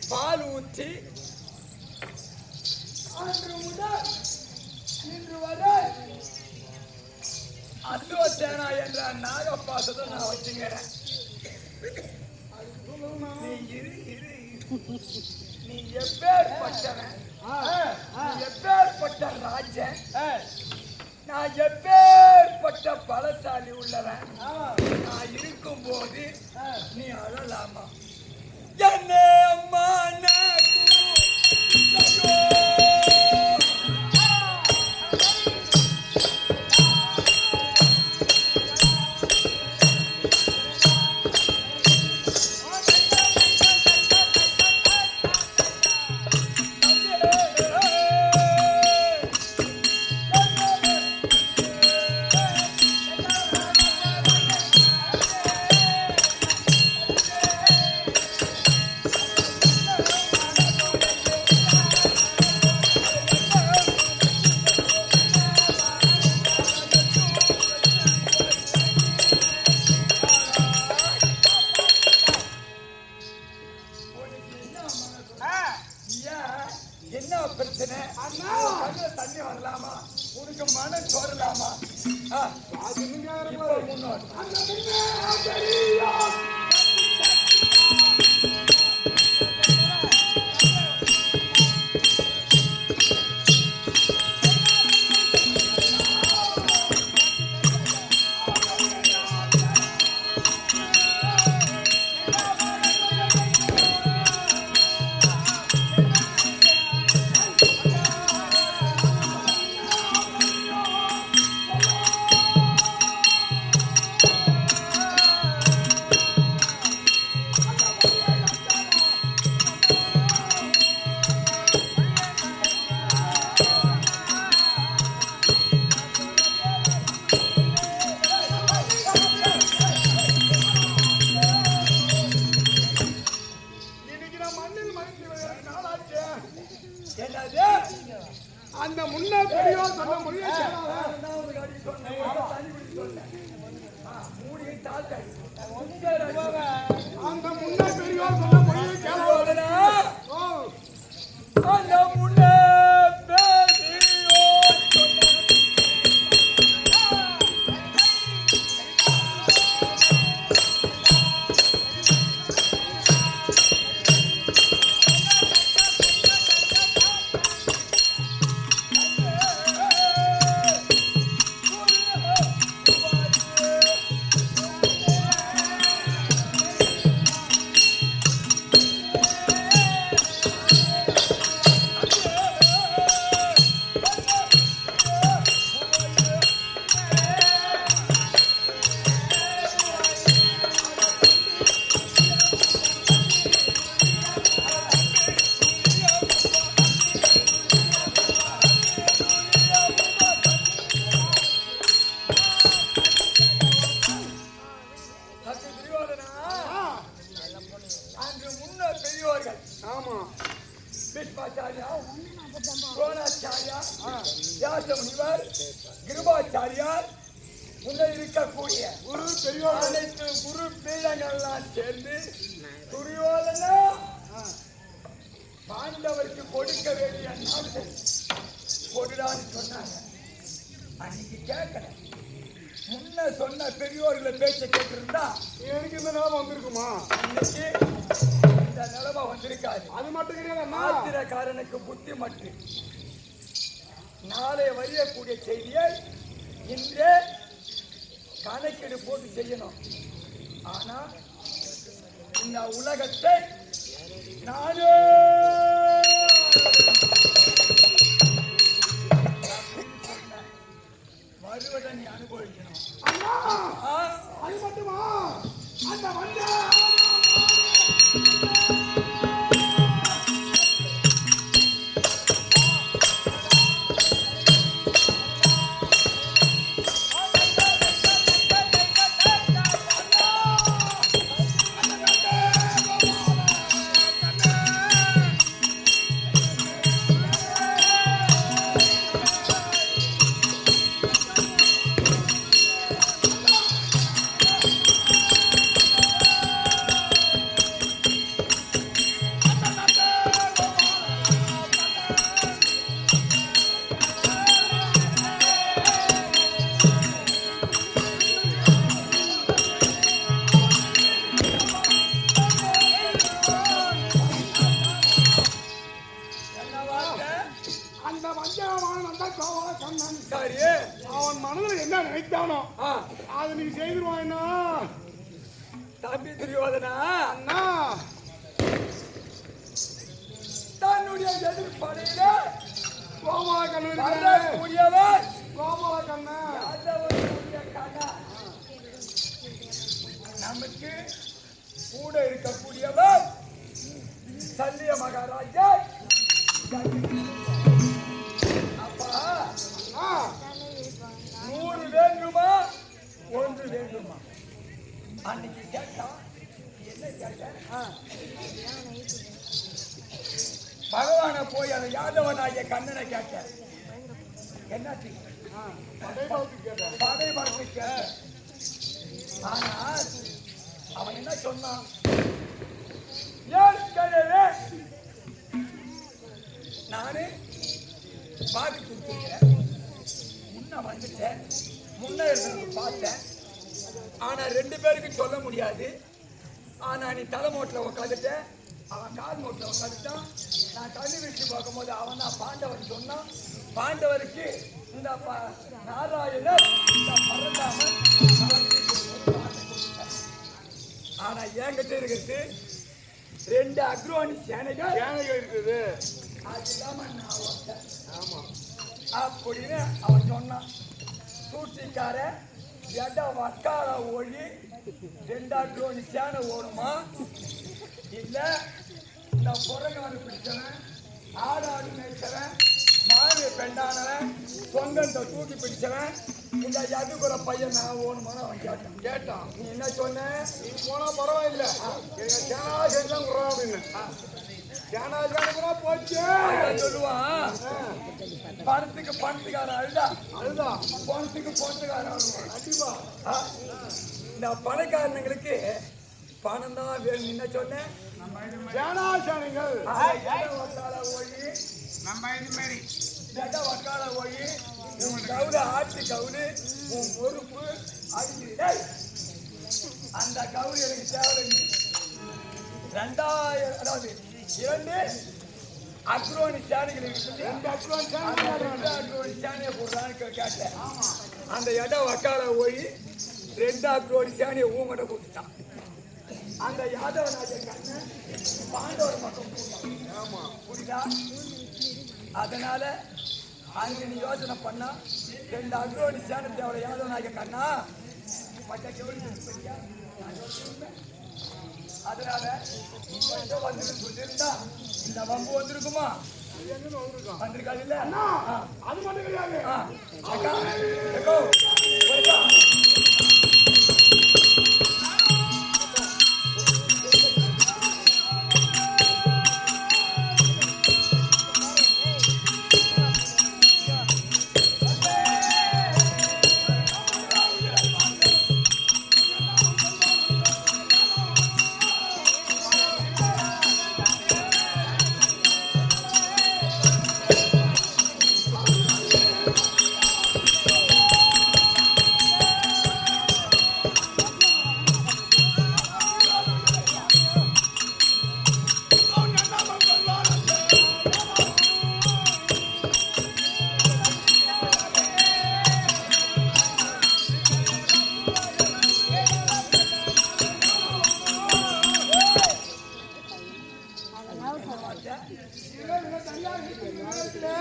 பால் ஊற்றி அன்று முதல் இன்று வரை அஸ்வசேனா என்ற நாகப்பாசத்தை நான் வச்சுக்கிறேன். நீ இரு இரு நீ எப்பேற்பட்டவன், எப்பேற்பட்ட ராஜன், நான் எப்பேற்பட்ட பலசாலி உள்ளவன், நான் இருக்கும் போது நீ அழலாமா? என்ன அம்மா என்ன பிரச்சனை? தண்ணி வரலாமா? உனக்கு மன சோறலாமா? முன்னோடு அந்த முன்ன பெரியோர் சொன்ன மொழியை அந்த முன்ன பெரியோர் சொன்ன மொழியை கேள்வி அந்த முன்ன பெரியோர் பீஷ்மாச்சாரியா, துரோணாச்சாரியா, வியாச முனிவர், கிருபாச்சாரியார், உள்ள இருக்கக்கூடிய குரு பெரியோர் அனைத்து குரு பீடங்கள்லாம் சேர்ந்து துரியோதனா பாண்டவருக்கு கொடுக்க வேண்டிய நாட்டை கொடுடான்னு சொன்னாங்க. அன்னைக்கு கேட்கல. முன்ன சொன்ன பெரியோர்களை பேச்சை கேட்டிருந்தா எனக்கு இந்த நிலைமை வந்திருக்குமா? இன்னைக்கு இந்த நிலைமை வந்திருக்காது. அது மட்டும் கிடையாது, ஆத்திரக்காரனுக்கு புத்தி மட்டும். நாளை வரையக்கூடிய செய்தியை இன்றே கணக்கீடு போட்டு செய்யணும். ஆனா இந்த உலகத்தை நானே வருவதை நீ அனுபவிக்கணும். அது மட்டுமா? அந்த வந்த அவன் மனதில் என்ன நினைத்தானோ அது நீ செய்திருவாய்னா தம்பி துரியோதனா அண்ணா தன்னுடைய எதிர்ப்படையில கோபால கண்ணன் வரக்கூடியவன் கோபால கண்ணன் யாதவனுடைய கண்ணா நமக்கு கூட இருக்கக்கூடியவன் சல்லிய மகாராஜா. அப்பா 100 வேண்டுமா 1 வேண்டுமா? அன்னைக்கு கேட்டா என்ன கேட்ட? பகவான போய் அந்த யாதவனாகிய கண்ணனை கேட்ட. என்ன படை பறந்து கேட்ட. ஆனா அவன் என்ன சொன்னான்? ஏற்கனவே நானு பாதி கொடுத்துருக்கிறேன். முன்ன வந்துட்டேன், முன்ன இருந்து பார்த்தேன். ஆனா 2 பேருக்கு சொல்ல முடியாது. ஆனா நீ தலைமோட்டில் உட்காந்துட்ட, அவன் கால் மோட்டில் உட்காந்துட்டான். நான் தண்ணி வீட்டு பார்க்கும்போது அவன் தான் பாண்டவன் சொன்னான். பாண்டவருக்கு இந்த நாராயணர் இந்த பரந்தாமன். ஆனா என்கிட்ட இருக்கிறது 2 அக்ரோனி சேனைகள் இருக்குது. அது இல்லாம நான் வந்தேன். ஆமா அப்படின்னு அவன் சொன்னான். சூழ்ச்சிக்கார எட வக்கால ஒழி 2 அக்ரோனி சேனை ஓடுமா? இல்ல இந்த புறங்காடு பிடிச்சவன், ஆடாடு மேய்ச்சவன், மாடு பெண்டானவன், பொங்கத்தை தூக்கி பிடிச்சவன், இந்த யதுகுல பையன் நான் ஓணுமான்னு அவன் கேட்டான். நீ என்ன சொன்ன? நீ போனா பரவாயில்ல, சேனாஜெல்லாம் குறோம் அப்படின்னு. சேனாஜான போச்சு சொல்லுவான். பணத்துக்காரன் அதுதான் பணத்துக்கு போனத்துக்காரன் அழுவான். கண்டிப்பா இந்த பணக்காரனுங்களுக்கு பணம் தான் வேணும். என்ன சொன்னேன்? சேனாஜானிகள் வக்கால ஒழி நம்ம இது மாதிரி வக்கால ஒழி உன் கவுல ஆட்டு கவுளு உன் பொறுப்பு அடிச்சு அந்த கவுளி எனக்கு தேவை. 2000 அதாவது 2 அக்ரோனி சேனைகள் இருக்குது. 2 அக்ரோனி சேனையை போடுறான்னு கேட்டேன். அந்த இடம் வக்கால போய் 2 அக்ரோனி சேனையை ஊங்கட கொடுத்துட்டான். அந்த யாதவனாகிய கண்ணன் பாண்டவர் பக்கம் போட்டான். ஆமா புரியுதா? அதனால அங்க நீ யோசனை பண்ணா 2 அக்ரோனி சேனை தேவை. யாதவனாகிய கண்ணா மற்ற கேள்வி. அதனால வந்து சொல்லியிருந்தா இந்த வம்பு வந்திருக்குமா? வந்திருக்காது இல்ல? அது மட்டும் கிடையாது. அக்கா அக்கா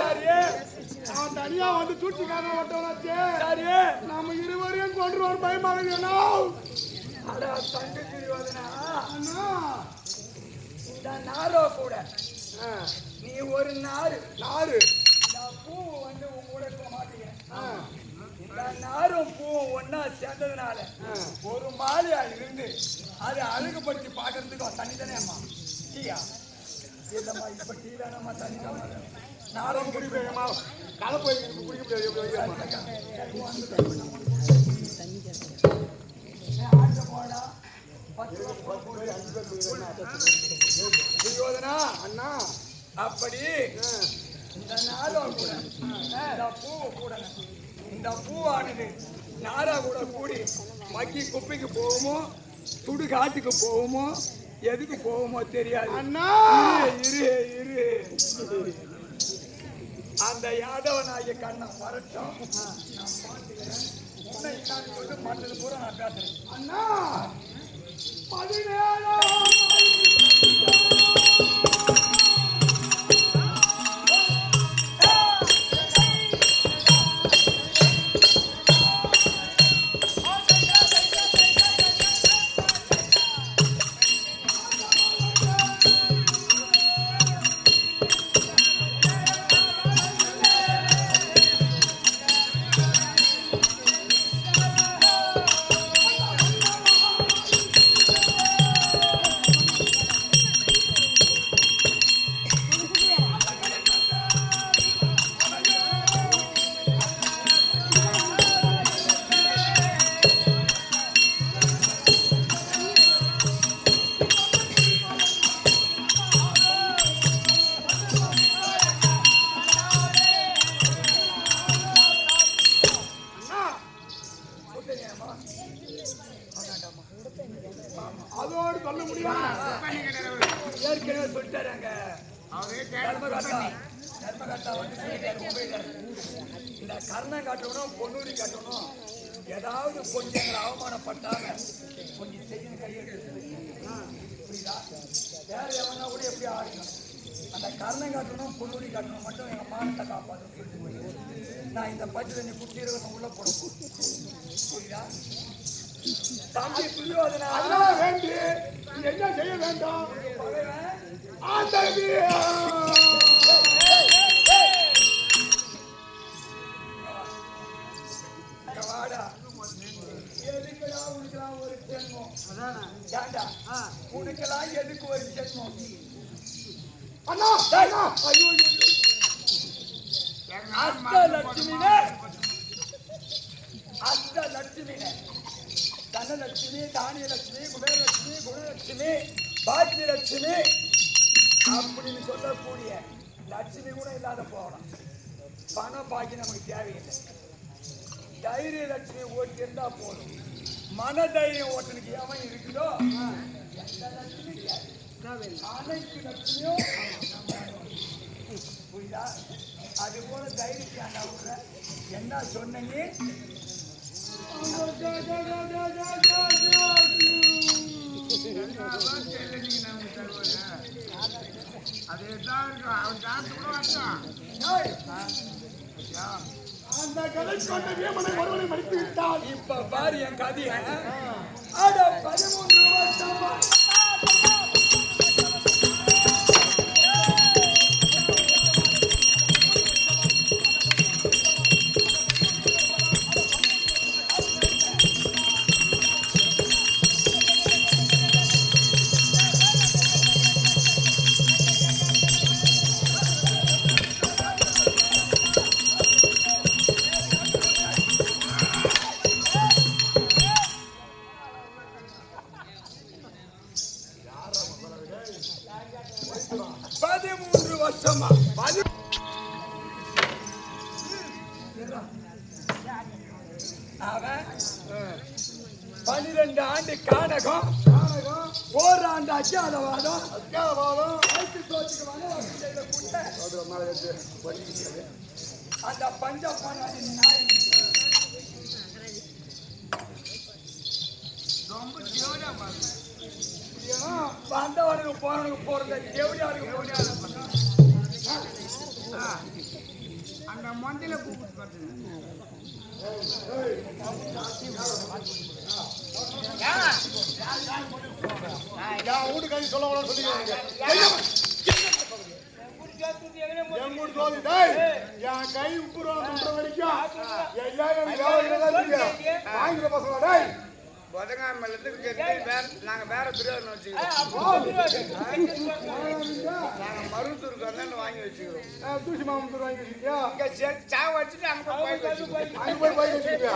சரி அவன் தனியா வந்து தூச்சிக்காரன் ஓட்டவனாச்சு. சரி நம்ம இருவரையும் கொண்டு ஒரு பயமாக அட தங்க திரிவதனா அண்ணா. இந்த நாரோ கூட நீ ஒரு நாறு இந்த பூ வந்து உன் கூட இருக்க மாட்டீங்க. இந்த நாரும் பூவும் ஒன்னா சேர்ந்ததுனால ஒரு மாலையா இருந்து அதை அழகுபடுத்தி பாக்குறதுக்கு தண்ணி தானே அம்மா டீயா இல்லம்மா இப்ப டீ வேணாமா தண்ணி தான் நாரும் குடிப்பேமா கதை போய் குடிக்க முடியாது. போடா 10 ரூபா அண்ணா அப்படி இந்த நாரும் கூட இந்த பூவை கூட இந்த பூவானது நாரா கூட கூடி மக்கி குப்பைக்கு போகுமோ சுடு காட்டுக்கு போகுமோ எதுக்கு போகுமோ தெரியாது. அண்ணா இரு அந்த யாதவனாகிய கண்ணை வரட்டும் நான் பார்த்துக்கிறேன். உன்னை நான் வந்து மற்றது பூரா நான் பேசுறேன். அண்ணா 17 அதோடு சொல்ல முடியும். ஏற்கனவே சொல்லிட்டாங்க தர்மகாட்டா வந்து இந்த கர்ணம் காட்டணும் பொன்னூரி காட்டணும் ஏதாவது கொஞ்சம் எங்களை அவமானப்பட்டாங்க கொஞ்சம் செய்யணும் கையெழுத்து புரியுதா வேற எவனா கூட எப்படி ஆடிக்கணும் அந்த கர்ணம் காட்டணும் பொன்னூரி காட்டணும் மட்டும் எங்க மானத்தை காப்பாற்றணும். நான் இந்த பச்சை தண்ணி குட்டி இருக்க உள்ள போடும் புரியுதா தம்பி புரியோதனா அதெல்லாம் வேண்டி என்ன செய்ய வேண்டாம். வாடா எதுக்குடா உனக்கெல்லாம் ஒரு ஜென்மம் ஏண்டா உனக்கெல்லாம் எதுக்கு ஒரு ஜென்மம் அண்ணா அண்ணா ஐயோ அஷ்டலட்சுமினே அஷ்டலட்சுமினே தனலட்சுமி தானியலட்சுமி குபேரலட்சுமி குணலட்சுமி பாக்கியலட்சுமி அப்படின்னு சொல்லக்கூடிய லட்சுமி கூட இல்லாத போகலாம். பணம் பாக்கி நமக்கு தேவையில்லை. தைரிய லட்சுமி ஓட்டி இருந்தா போதும். மன தைரியம் ஓட்டனுக்கு எவன் இருக்குதோ எந்த லட்சுமி அனைத்து லட்சுமியும் புரியுதா? அது போல தைரியத்தை என்ன சொன்னீங்க? அந்த கதை கொண்ட வீமனை ஒருவனை மடித்து விட்டால் இப்ப பாரு என் கதைய 13 வருஷமா அவன் 12 ஆண்டு கானகம் ஓராண்டு அஜாதவாதம் அந்த பஞ்சப்பான வந்தவனுக்கு போறவனுக்கு போறது தேவடியாருக்கு நான் மந்தையில கூப்பிட்டு பார்த்தேன். வீட்டு கை சொல்ல சொல்லிக்கிறாங்க என் வீட்டு தோதி என் கை உப்புறம் வரைக்கும் வாங்கிற பசங்க புதங்காமலத்துக்கு நாங்க வேற பிரியோஜனம் வச்சுக்கிறோம். நாங்க மருவத்தூருக்கு வந்து வாங்கி வச்சுக்கிறோம். தூசி மாமத்தூர் வாங்கி வச்சுக்கியா சாவ வச்சுட்டு அங்க போய் வச்சுக்கியா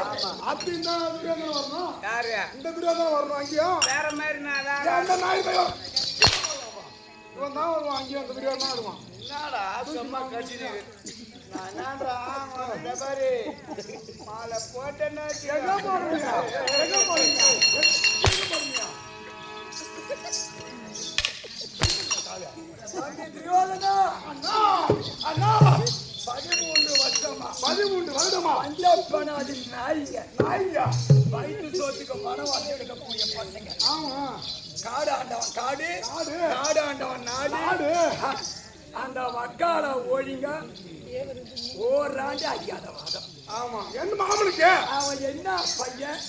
அப்படின்னா வரணும். யாரு இந்த பிரியோஜனம் வரணும் அங்கேயும் வேற மாதிரி நான் அந்த நாய் பயம் இவன் தான் வருவான் அங்கேயும் அந்த பிரியோஜனம் தான் வருவான். என்னடா சும்மா கட்சி என்னன்றா பாரு மாலை போட்டேன்னா எங்க போறீங்க எங்க போறீங்க துரியோதனா அண்ணா அண்ணா 13 வருடமா பஞ்சப்பனாதி நாய்ங்க நாய்யா வயிற்று சோத்துக்கு மனவாசி எடுக்க போய பசங்க. ஆமா காடு ஆண்டவன் காடு நாடு நாடு ஆண்டவன் நாடு நாடு அந்த வக்கால ஒழிங்க ஓராண்டு அறியாத வாதம். ஆமா என் மாமனுக்கு அவன் என்ன பையன்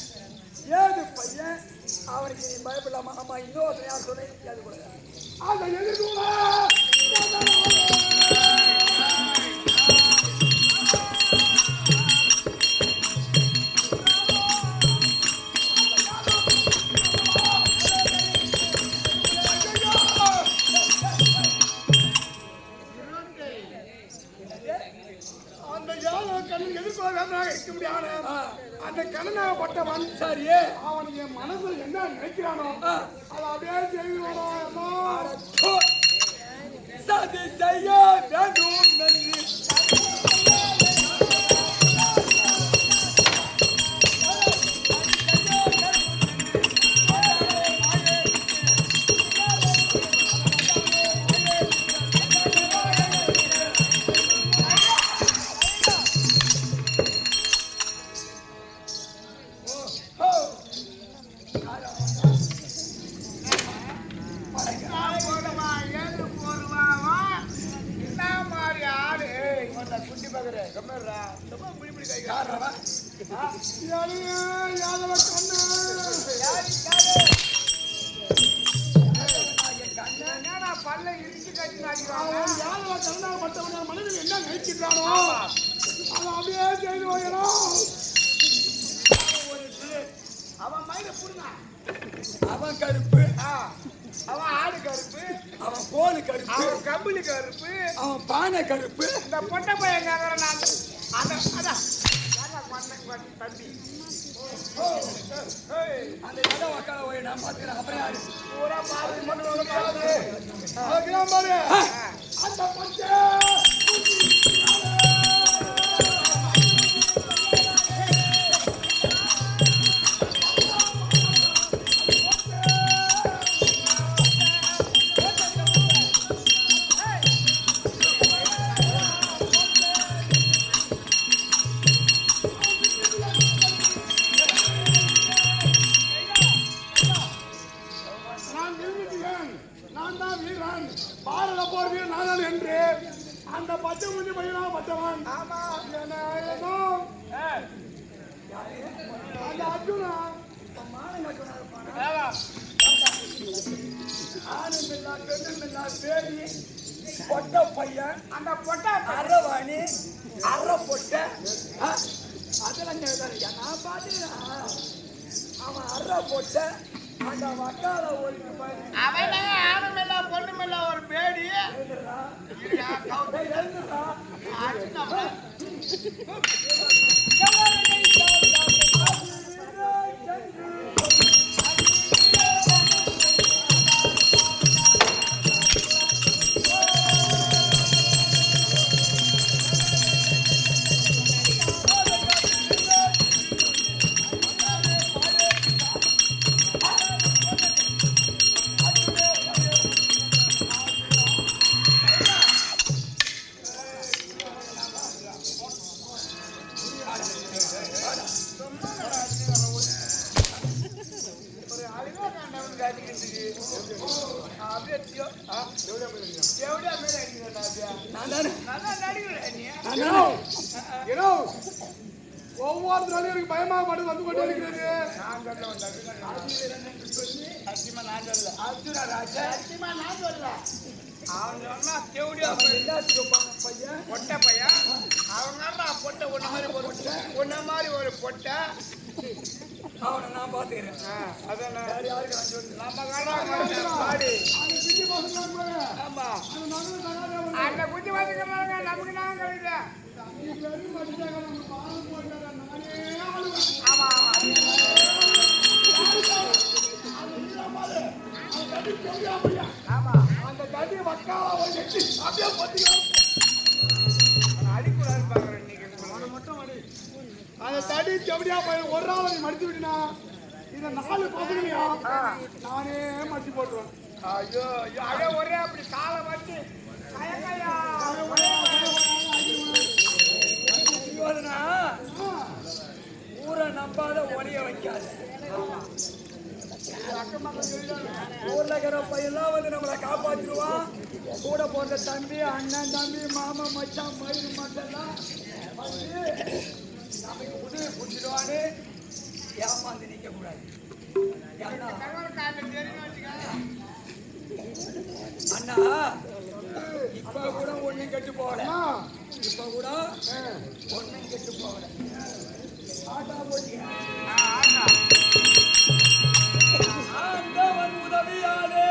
ஏது பையன் அவனுக்கு நீ பயப்படலாமா? ஆமா இன்னொரு யார் சொன்னேன் அது கூட அதை எதிர்கொள்ள அந்த கடனாகப்பட்டவன் சரி அவன் என் மனசில் என்ன நினைக்கிறானோ அதை அப்படியே செய்வானோ சதி செய்ய வேண்டும் என்று மனிதன் என்ன நினைக்கிறானோ அதை அப்படியே செய்து அவன் மயில புடுங்க அவன் கருப்பு அவன் ஆடு கருப்பு அவன் கோலு கருப்பு அவன் கம்பளி கருப்பு அவன் பானை கருப்பு இந்த பொட்டை பையன் கேட்கறேன் நான் தம்பி அந்த இட வக்கால போய் நான் பார்த்துக்கிறேன். அப்புறம் யாரு பூரா பார்த்து மட்டும் பாரு அந்த பச்சை நான் தான் வீரன் பாரத போர் வீரன் நான் என்று அந்த பச்சை முஞ்சி பையனா பச்சவன் ஆமா அந்த அர்ஜுனா ஆனந்தமில்லா பெண்ணுமில்லா பேடி பொட்ட பையன் அந்த பொட்டை அரவாணி அற பொட்ட அதெல்லாம் கேட்கறியா? நான் பார்த்துக்கிறேன். அவன் அற பொட்ட அந்த வக்கால ஒரு அவனே ஆணுமில்ல பொண்ணுமில்ல ஒரு பேடி ஏன்னா ஒவ்வொருத்தராலையும் எனக்கு பயமாக மட்டும் வந்து கொண்டே இருக்கிறது. அர்ஜுனா ராஜா அவன் சொன்னா தேவடியா பையன் பொட்டை பையன் அவங்க பொட்டை ஒன்ன மாதிரி ஒரு பொட்டை அவனை நான் பாத்துக்கிறேன். அதான் வேற யாருக்கு நான் சொல்றேன். நம்ம பாடி அந்த பிடி பசங்க கூட ஆமா அந்த மகன் தகாத அந்த குட்டி பாத்துக்கிறாங்க நமக்கு நான் கழித வெறும் மடிச்சாங்க நம்ம பால் போட்டாங்க நானே ஆளுவேன். ஆமா ஆமா அந்த தண்ணி வக்காவா போய் எட்டி அப்படியே பத்திக்கலாம். அடிக்கூடாது பாக்குறேன் இன்னைக்கு அவனை மட்டும் அடி. அந்த தடி செவடியா போய் ஒரு நாள் நீ மடிச்சு விட்டினா இந்த 4 பசங்களையா நானே மடிச்சு போட்டுருவேன். ஐயோ ஐயோ ஒரே அப்படி காலை வச்சு கயக்கையா யோசனா ஊரை நம்பாத ஒளிய வைக்காது. ஊர்ல இருக்கிற பையெல்லாம் வந்து நம்மளை காப்பாற்றிடுவான். கூட போன்ற தம்பி அண்ணன் தம்பி மாமன் மச்சான் மயில் மட்டும்தான் வந்து நமக்கு உதவி புரிஞ்சிடுவான்னு ஏமாந்து நிற்க கூடாது. அண்ணா இப்ப கூட ஒண்ணும் கெட்டு போகல. இப்ப கூட ஒண்ணும் கெட்டு போகல. ஆட்டா போட்டியா ஆண்டவன் உதவியாலே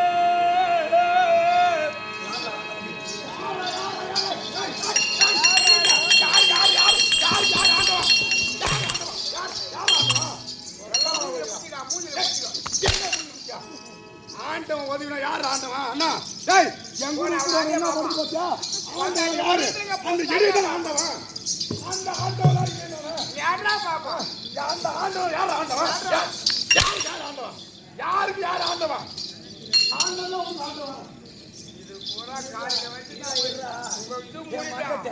ஆண்டவன் உதவினா யார் ஆண்டவன்? அண்ணா டேய் என் கூட என்ன பண்ணி போச்சா? ஆண்டவன் யாரு? அந்த எரிதல் ஆண்டவன். அந்த ஆண்டவன் யாரா பாப்பா அந்த ஆண்டவன் யார் ஆண்டவன்? யார் ஆண்டவன்? யாருக்கு யார் ஆண்டவன்? ஆண்டவன் உங்க ஆண்டவன். இது பூரா காலையில வச்சு நான் உங்க இது என் மக்கட்ட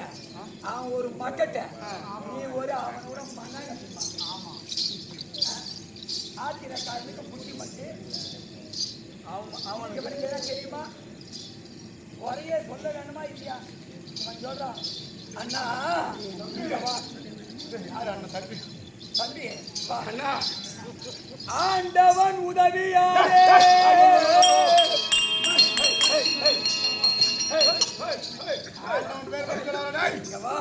அவன் ஒரு மக்கட்ட நீ ஒரு அவனோட மன்னன். ஆமா ஆத்திர காரனுக்கு புத்தி மட்டு அவனுக்கு படிக்கிறதா தெரியுமா? குறைய சொல்ல வேணுமா இல்லையா? அவன் சொல்றான் அண்ணா இங்க வா. யார் அண்ணன் தம்பி? தம்பி வா. அண்ணா ஆண்டவன் உதவியாலே ஆண்டவன் பேர் படிக்கிறானே. இங்க வா.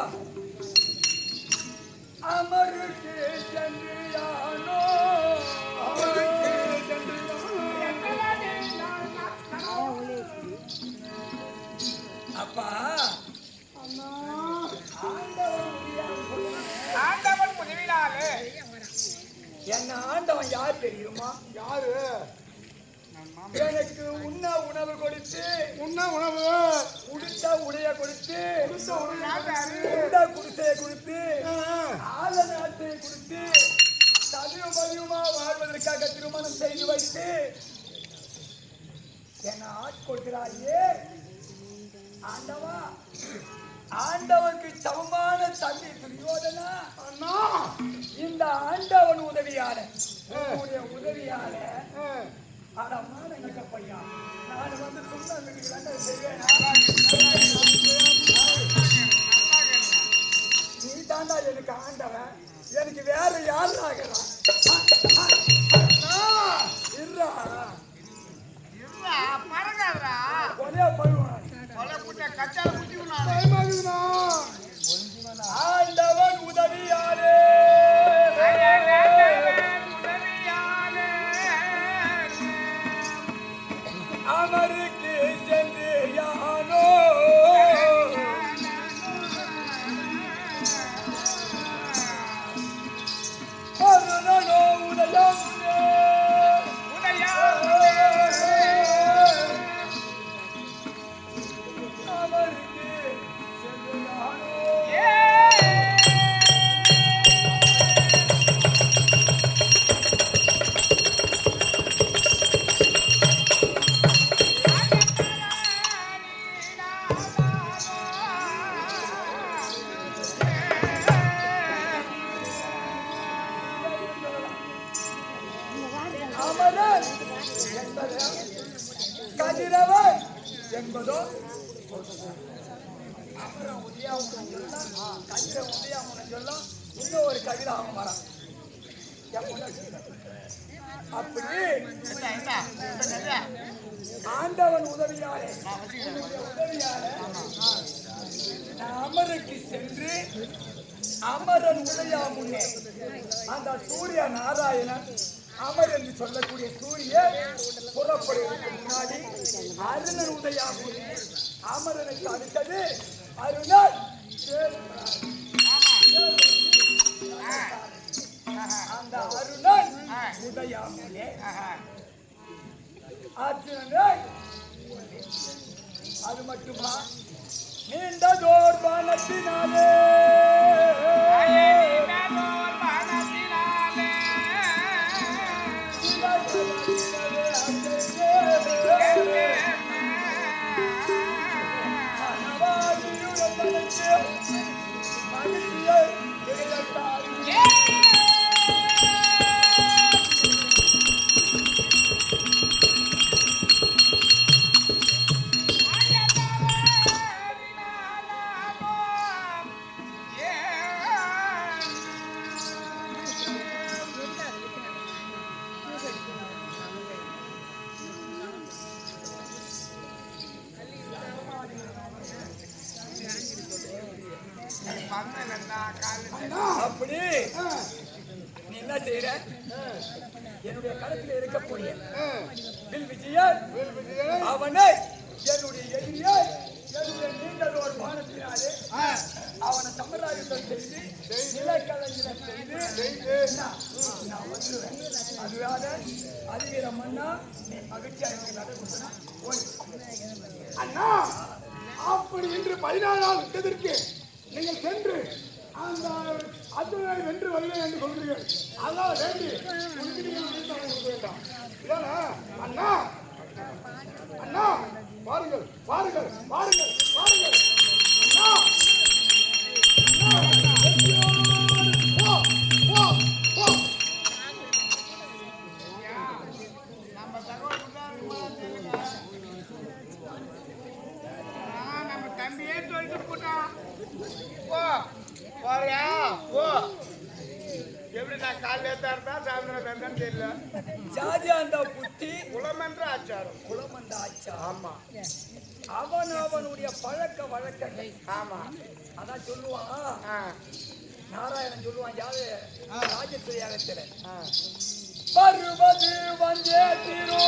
அமருக்கு சென்றியானோ அமருக்கு சென்றியானோ. அப்பா அண்ணா ஆண்டவன் உதவியாலே சொல்லுவாங்க. ஆண்டவன் உதவினாலே என்ன ஆண்டவன் யார் தெரியுமா? யாரு? எனக்கு உண்ண உணவு கொடுத்து உண்ண உணவு உடுத்த உடைய கொடுத்து உண்ண உண்ட குடிசையை கொடுத்து ஆல நாட்டை கொடுத்து சதியும் பதியுமா வாழ்வதற்காக திருமணம் செய்து வைத்து என்ன ஆட்கொள்கிறாயே ஆண்டவா. ஆண்டவனுக்கு சமமான தம்பி துரியோதனா அண்ணா இந்த ஆண்டவன் உதவியால உன்னுடைய உதவியால அடமான எங்க பையா நான் வந்து துண்ண வீட்டுக்கு செய்வேன். நீ தாண்டா எனக்கு ஆண்டவன். எனக்கு வேற யார் ஆகிறான்? இருறா பறக்காதரா கொலையா பண்ணுவான். கொலை குட்ட கச்சால குட்டிக்குனா பயமாகுதுண்ணா. ஆண்டவன் உதவியாலே அமருக்கு சென்று யானோ அருணனோ உதயம் அமருக்கு சென்று யானோ. அமரன் என்பது கதிரவன் என்பதோ சந்திரன் உதயாமுன்னு சொல்லலாம், சந்திரன் உதயாமுன்னு சொல்லலாம், இன்னும் ஒரு கதிராக மரம். அப்படி ஆண்டவன் உதவியாலே நான் அமருக்கு சென்று அமரன் உதயா முன்னே அந்த சூரிய நாராயணன் அமர் என்று சொல்லக்கூடிய சூரியன் புறப்படுவதற்கு முன்னாடி அருணன் உதயா முன்னே அமரனுக்கு அடுத்தது அருணன் அந்த அருணன் உதயா முன்னே அர்ஜுனனை அது மட்டுமா நீண்டதோர் பானத்தினாலே அப்படி நீ என்ன செய்யற? என்னுடைய களத்தில் இருக்கக்கூடிய விஜயன் அவனை என்னுடைய எதிரியை என்னுடைய நீண்டதோர் பானத்தினாலே அவனை சமராயுதம் செய்து நிலக்கலைஞர் செய்து நான் வந்துடுவேன். அதுவாக அறிகிற மன்னா நீ மகிழ்ச்சியா இருக்கிற அண்ணா அப்படி இன்று 14 நாள் விட்டதற்கு நீங்கள் சென்று அந்த அர்ஜுனனை வென்று வருகிறேன் என்று சொல்கிறீர்கள். அதனால் வேண்டி வேண்டாம். அண்ணா அண்ணா பாருங்கள் பாருங்கள் பாருங்கள் பாருங்கள் அண்ணா ஜாதி அந்த புத்தி குலமன்ற ஆச்சாரம். குலமன்ற ஆச்சாரம். ஆமா, அவனுடைய பழக்க வழக்கங்கள். ஆமா, அதான் சொல்லுவான் நாராயணன் சொல்லுவான் யாரு ராஜத்துறை யாகத்துல பருவது வந்தே தீரோ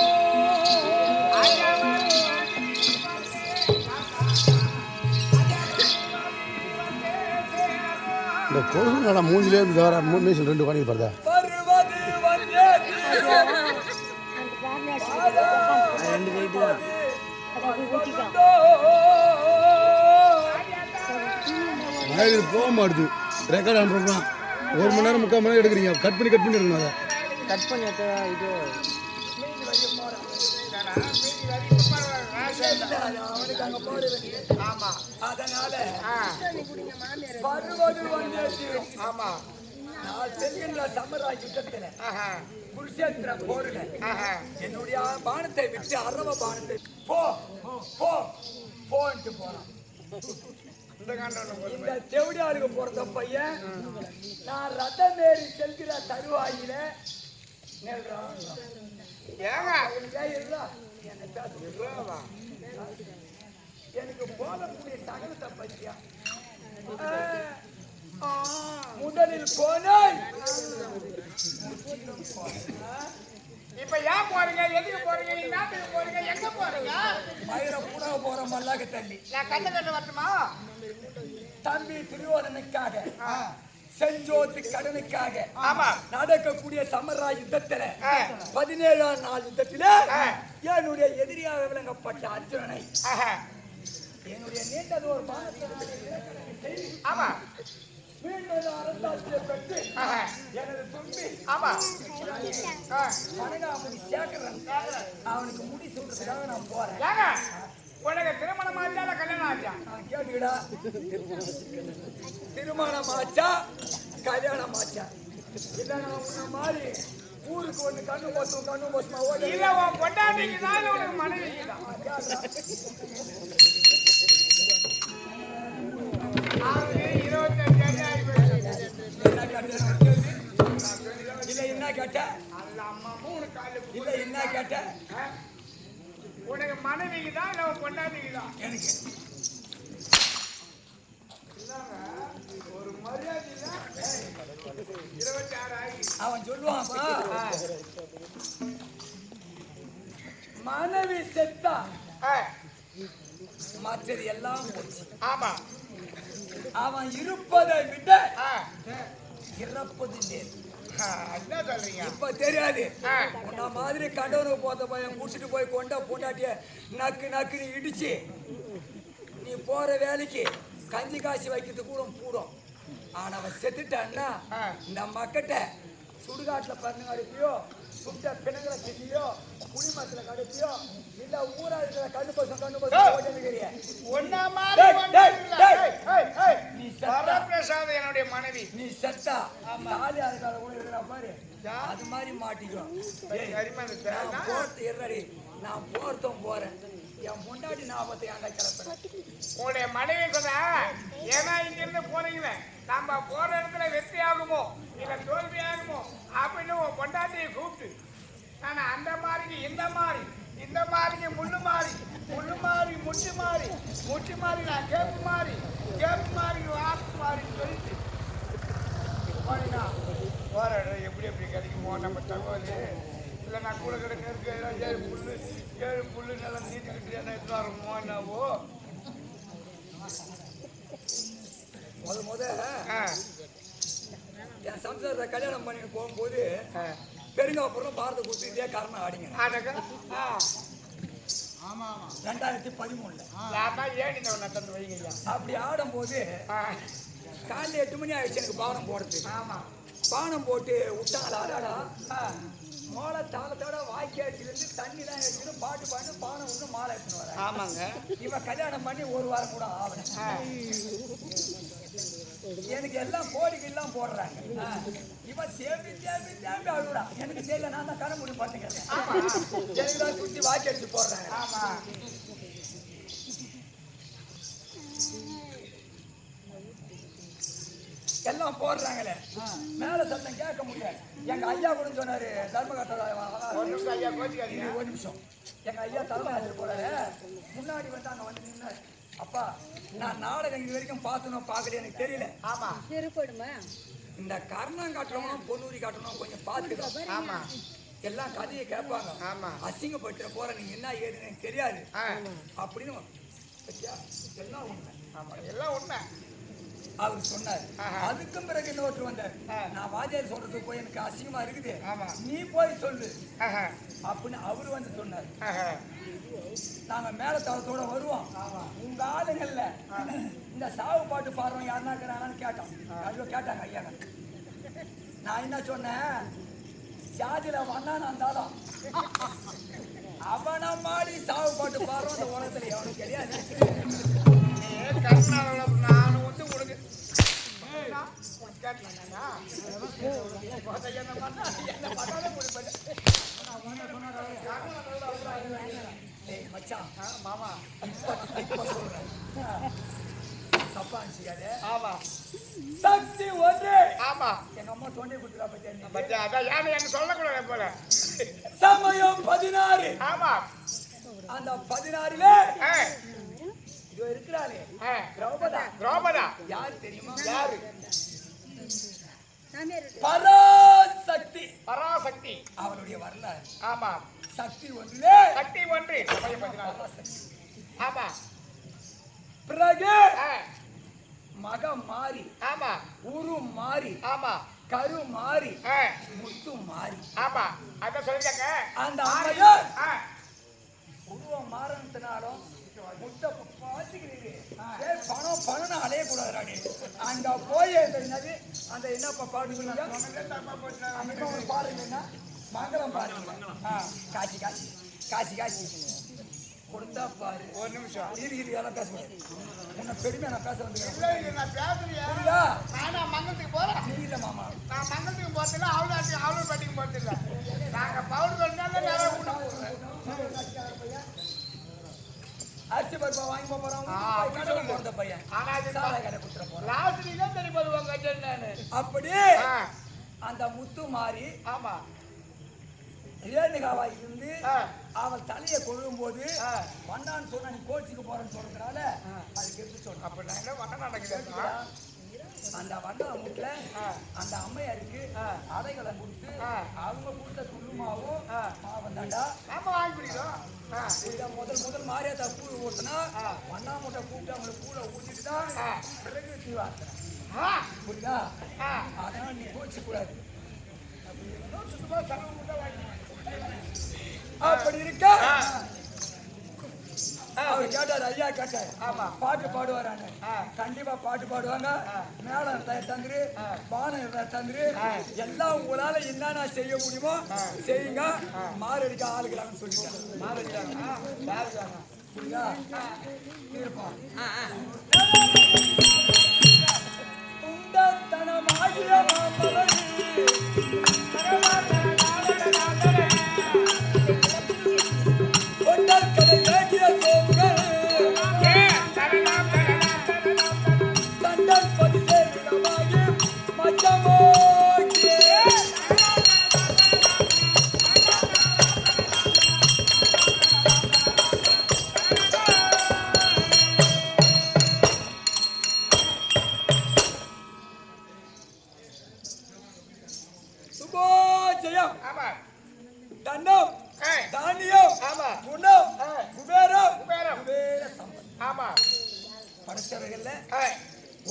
இந்த கொழுங்கட மூஞ்சிலே இருந்து வர மீசல் 2 காணி படுதா பருவது வந்தே தீரோ ரெண்டு கைட்டு மயில் போக மாட்டுது. ரெக்கார்ட் ஆன் 1 மணி நேரம் 3/4 மணி நேரம் எடுக்கிறீங்க. கட் பண்ணி எடுக்கணும். அதை கட் பண்ணி இது அவனுக்கு அங்க போட வேண்டியது. ஆமா, அதனால பருவது வந்தே தீரும். ஆமா, நான் செல்கின்ற சமரா யுத்தத்துல குருஷேத்திர போர்ல என்னுடைய பானத்தை விட்டு அரவ பானத்தை போ போ போன்ட்டு போறான். இந்த தெவடியாளுக்கு பிறந்த பையன் நான் ரதம் ஏறி செல்கிற தருவாயில எனக்கு போகக்கூடிய சகலத்தை பற்றியா முதலில் போனாய். இப்ப ஏன் போறீங்க? எதுக்கு போறீங்க? நாட்டுக்கு போறீங்க? எங்க போறீங்க? மயிர புடவை போற மல்லாக தள்ளி நான் கண்ணு கண்ணு வரட்டுமா? தம்பி திருவோணனுக்காக செஞ்சோத்து கடனுக்காக ஆமா நடக்கக்கூடிய சமரா யுத்தத்துல 17ஆம் நாள் யுத்தத்துல என்னுடைய எதிரியாக விளங்கப்பட்ட அர்ஜுனனை என்னுடைய நீண்டதோர் பானத்தை ஆமா மீண்டும் அரசாட்சியை பெற்று எனது தும்பி மனகாமணி சேகரன் அவனுக்கு முடி சொல்றதுக்காக நான் போறேன். உனக்கு திருமணம் ஆச்சா இல்ல கல்யாணம் ஆச்சா? கேட்டுக்கடா, திருமணம் ஆச்சா கல்யாணம் ஆச்சா? இல்ல நான் உன்ன மாதிரி ஊருக்கு ஒண்ணு கண்ணு போசுமா ஓடி இல்ல உன் பொண்டாட்டிக்கு தான் உனக்கு மனைவி கேட்ட அல்ல அம்மாவும் உனக்கு காலையில் இல்ல என்ன கேட்ட உனக்கு மனைவிக்கு தான் இல்லை பொண்டாட்டிக்கு தான் எனக்கு ஒரு மரியாதை 26 ஆகி அவன் சொல்லுவான்ப்பா மனைவி செத்தா மற்றது எல்லாம் போச்சு. ஆமா அவன் இருப்பதை விட இறப்பது நேர். என்ன சொல்றீங்க இப்ப தெரியாது உன்ன மாதிரி கடவுளுக்கு போத்த பையன் குடிச்சிட்டு போய் கொண்ட பொண்டாட்டிய நக்கு நக்குன்னு இடிச்சு நீ போற வேலைக்கு கஞ்சி காசி வைக்கிறது கூட கூடும். ஆனா அவன் செத்துட்டான்னா இந்த மக்கட்ட சுடுகாட்டுல பண்ணு அடிப்பியோ சுட்ட பிணங்களை திட்டியோ புளிமரத்துல கடுப்பியோ இல்ல ஊரா இருக்கிற கண்ணு பசம் ஒன்னா மாதிரி நீ செத்தா பிரசாத் என்னுடைய மனைவி நீ செத்தா தாலி அதுக்காக கூட இருக்கிற பாரு அது மாதிரி மாட்டிக்கும். நான் போறதும் போறேன் என் முன்னாடி ஞாபகத்தை அங்க கிளப்புறேன். உங்களுடைய மனைவி சொன்னா ஏன்னா இங்க இருந்து போனீங்களே நம்ம போற இடத்துல வெற்றி ஆகுமோ இல்ல தோல்வி ஆகுமோ அப்படின்னு உன் பொண்டாட்டியை கூப்பிட்டு நான் அந்த மாதிரி இந்த மாதிரி முள்ளு மாறி முட்டி மாறி நான் கேப்பு மாறி வாக்கு மாறி சொல்லிட்டு போனீங்கன்னா போற இடம் எப்படி கிடைக்குமோ நம்ம தகவல் இல்லை நான் கூட கடை நெருக்க 7 புல்லு நல்லா நீட்டுக்கிட்டு என்ன எடுத்து வரமோ என்னவோ முத என் சம்சாரத்தை கல்யாணம் பண்ணி போகும்போது பெருங்காப்புறம் பாரத கொடுத்து இதே காரணம் ஆடிங்க 2013 அப்படி ஆடும்போது காலையில் 8 மணி ஆயிடுச்சு எனக்கு பானம் போடுறது. பானம் போட்டு விட்டாங்களா ஆடாடா மாலை தாளத்தோட வாய்க்காட்சியிலிருந்து தண்ணி தான் எடுத்துன்னு பாட்டு பாட்டு பானை விட்டு மாலை எடுத்துன்னு வர. ஆமாங்க இவன் கல்யாணம் பண்ணி 1 வாரம் கூட ஆகல. எனக்கு எல்லாம் கோடிக்கெல்லாம் போடுறாங்க. இவன் தேம்பி அழுகுறா. எனக்கு தெரியல, நான் தான் கரை முடி பண்ணுகிறேன். எனக்கு தான் சுற்றி வாய்க்காட்சி போடுறாங்க. ஆமா எல்லாம் போடுறாங்களே மேல சத்தம் கேட்க முடியாது. எங்க ஐயா கூட சொன்னாரு தர்மகர்த்தா ஒரு நிமிஷம் எங்க ஐயா தலைமை போறாரு முன்னாடி வந்து அங்க வந்து நின்னாரு. அப்பா நான் நாடகம் இது வரைக்கும் பார்த்தனும் பார்க்கல எனக்கு தெரியல. ஆமா இந்த கர்ணம் காட்டுறவனும் பொன்னூரி காட்டணும் கொஞ்சம் பார்த்துக்கலாம். ஆமா எல்லாம் கதையை கேட்பாங்க. ஆமா அசிங்கப்பட்டு போற நீங்க என்ன ஏதுன்னு எனக்கு தெரியாது அப்படின்னு எல்லாம் உண்மை. ஆமா எல்லாம் உண்மை அவர் சொன்னார். அதுக்கும் பிறகு இன்னொருத்தர் வந்தார். நான் வாத்தியார் சொல்றதுக்கு போய் எனக்கு அசிங்கமா இருக்குது, நீ போய் சொல்லு அப்படின்னு அவரு வந்து சொன்னார். நாங்க மேல தளத்தோட வருவோம். உங்க ஆளுங்கள்ல இந்த சாவு பாட்டு பாடுறோம் யாருன்னா இருக்கிறாங்கன்னு கேட்டோம். ஐயோ கேட்டாங்க ஐயா. நான் என்ன சொன்னேன், ஜாதியில வந்தான்னு இருந்தாலும் அவனை மாடி சாவு பாட்டு பாடுறோம் இந்த உலகத்துல எவனுக்கு தெரியாது. நானும் வந்து உனக்கு மச்சான் மாமா இப்ப சொல்றேன் தப்பா இருந்துச்சு. ஆமா சக்தி ஒன்று. ஆமா எங்க அம்மா தொண்டை குடுத்துறா பத்தியா அதான் யானை எனக்கு சொல்லக்கூடாது போல. சமயம் 16. ஆமா அந்த 16ல இதோ இருக்கிறாளே திரௌபதா யாரு தெரியுமா? யாரு? பராசக்தி அவருடைய வரலாறு. ஆமா சக்தி ஒன்று. ஆமா பிறகு மகம் மாறி, ஆமா உரு மாறி, ஆமா கரு மாறி, முத்து மாறி. ஆமா அத சொல்லிட்டாங்க. அந்த அம்மையார் உருவம் மாறினாலும் முட்டை பாத்துக்கிறீங்க. பணம் அலையக்கூடாது. அங்க போய் என்னது அந்த என்னப்பா பாடுங்க ஒரு பாருங்கன்னா மங்களம் பாருங்க. காட்சி காட்சி காட்சி காட்சி கொடுத்தா பாரு. ஒரு நிமிஷம் இரு எல்லாம் பேச முடியாது. உன்னை பெருமையா நான் பேச வந்து நான் பேசுறியா? நானா மங்கலத்துக்கு போறேன். நீ இல்ல மாமா, நான் மங்கலத்துக்கு போறதில்ல, அவளும் பட்டிக்கு போறதில்ல. நாங்க பவுடர் பண்ணாலும் நிறைய அரிசி பருப்பா வாங்கி போறோம். போறத பையன் ஆனா சாலை கடை கொடுத்துற போறோம். லாஸ்ட் தான் தெரியும். அப்படி அந்த முத்து மாறி ஆமா ரேணுகாவா இருந்து அவள் தலையை கொள்ளும் போது வண்ணான்னு சொன்னா நீ கோச்சிக்கு போறேன்னு சொல்றதுனால அதுக்கு எப்படி சொல்றேன் அப்ப நான் என்ன பண்ண நடக்குது அந்த வண்ணா வீட்டுல அந்த அம்மையாருக்கு அடைகளை கொடுத்து அவங்க கொடுத்த துள்ளுமாவும் மாவன் தாண்டா ஆமா வாங்கி குடிக்கிறோம். முதல் மாரியாத்தா கூழ் ஊட்டினா வண்ணா மூட்டை கூப்பிட்டு அவங்களுக்கு கூழ ஊட்டிட்டு தான் பிறகு தீவாத்துறேன். புரியுதா? அதனால நீ கோச்சு கூடாது. அப்படி இருக்க அவர் கேட்டாரு, ஐயா கேட்டாரு பாட்டு பாடுவாரான்னு. கண்டிப்பா பாட்டு பாடுவாங்க. மேடம் தந்துரு, பானம் தந்துரு, எல்லாம் உங்களால என்னென்ன செய்ய முடியுமோ செய்யுங்க. மாரடிக்க ஆளுகளான்னு சொல்லிட்டாங்க. மாரடிக்காங்க புரியுதா? இருப்பான் உண்டத்தனமாகிய மாமலர்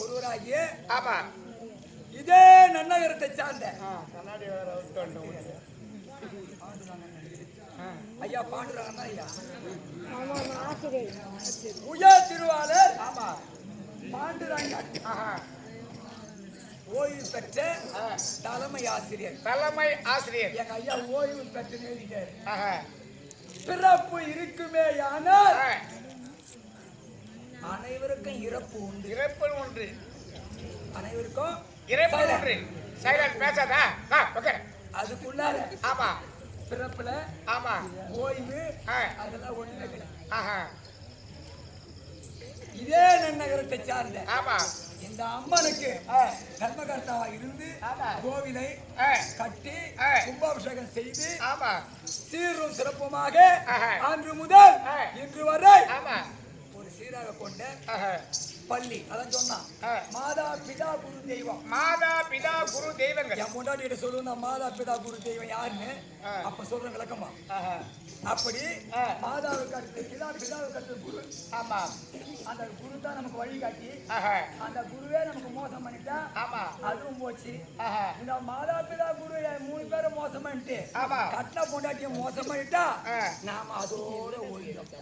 ஒருவராகிய இதே நன்னகரத்தை சார்ந்த ஐயா பாண்டுறாங்க ஐயா உயர் திருவாளர் பாண்டுறாங்க ஓய்வு பெற்ற தலைமை ஆசிரியர் எங்க ஐயா ஓய்வு பெற்று எழுதிட்டாரு. பிறப்பு இருக்குமே ஆனால் அனைவருக்கும் இறப்பு உண்டு. அனைவருக்கும் இறப்பு உண்டு. சைலண்ட் பேசாதா? அதுக்குள்ளார ஆமா பிறப்புல ஆமா ஓய்வு அதெல்லாம் ஒண்ணுமே கிடையாது. இதே நன்னகரத்தை சார்ந்த ஆமா இந்த அம்மனுக்கு தர்மகர்த்தாவா இருந்து கோவிலை கட்டி கும்பாபிஷேகம் செய்து சீரும் சிறப்புமாக அன்று முதல் இன்று வரை ஒரு சீராக கொண்ட பள்ளி. அதான் சொன்னான் மாதா பிதா குரு தெய்வங்கள். என் முன்னாடி சொல்லுங்க மாதா பிதா குரு தெய்வம் யாருன்னு அப்ப சொல்றேன் விளக்கமா. அப்படி மாதாவுக்கு அடுத்து பிதாவுக்கு அடுத்து குரு. ஆமா அந்த குரு தான் நமக்கு வழிகாட்டி. அந்த குருவே நமக்கு மோசம் பண்ணிட்டா அதுவும் போச்சு. இந்த மாதா பிதா குரு 3 பேரும் மோசம் பண்ணிட்டு கட்டின பொண்டாட்டிய மோசம் பண்ணிட்டா நாம அதோட ஓடிடும்.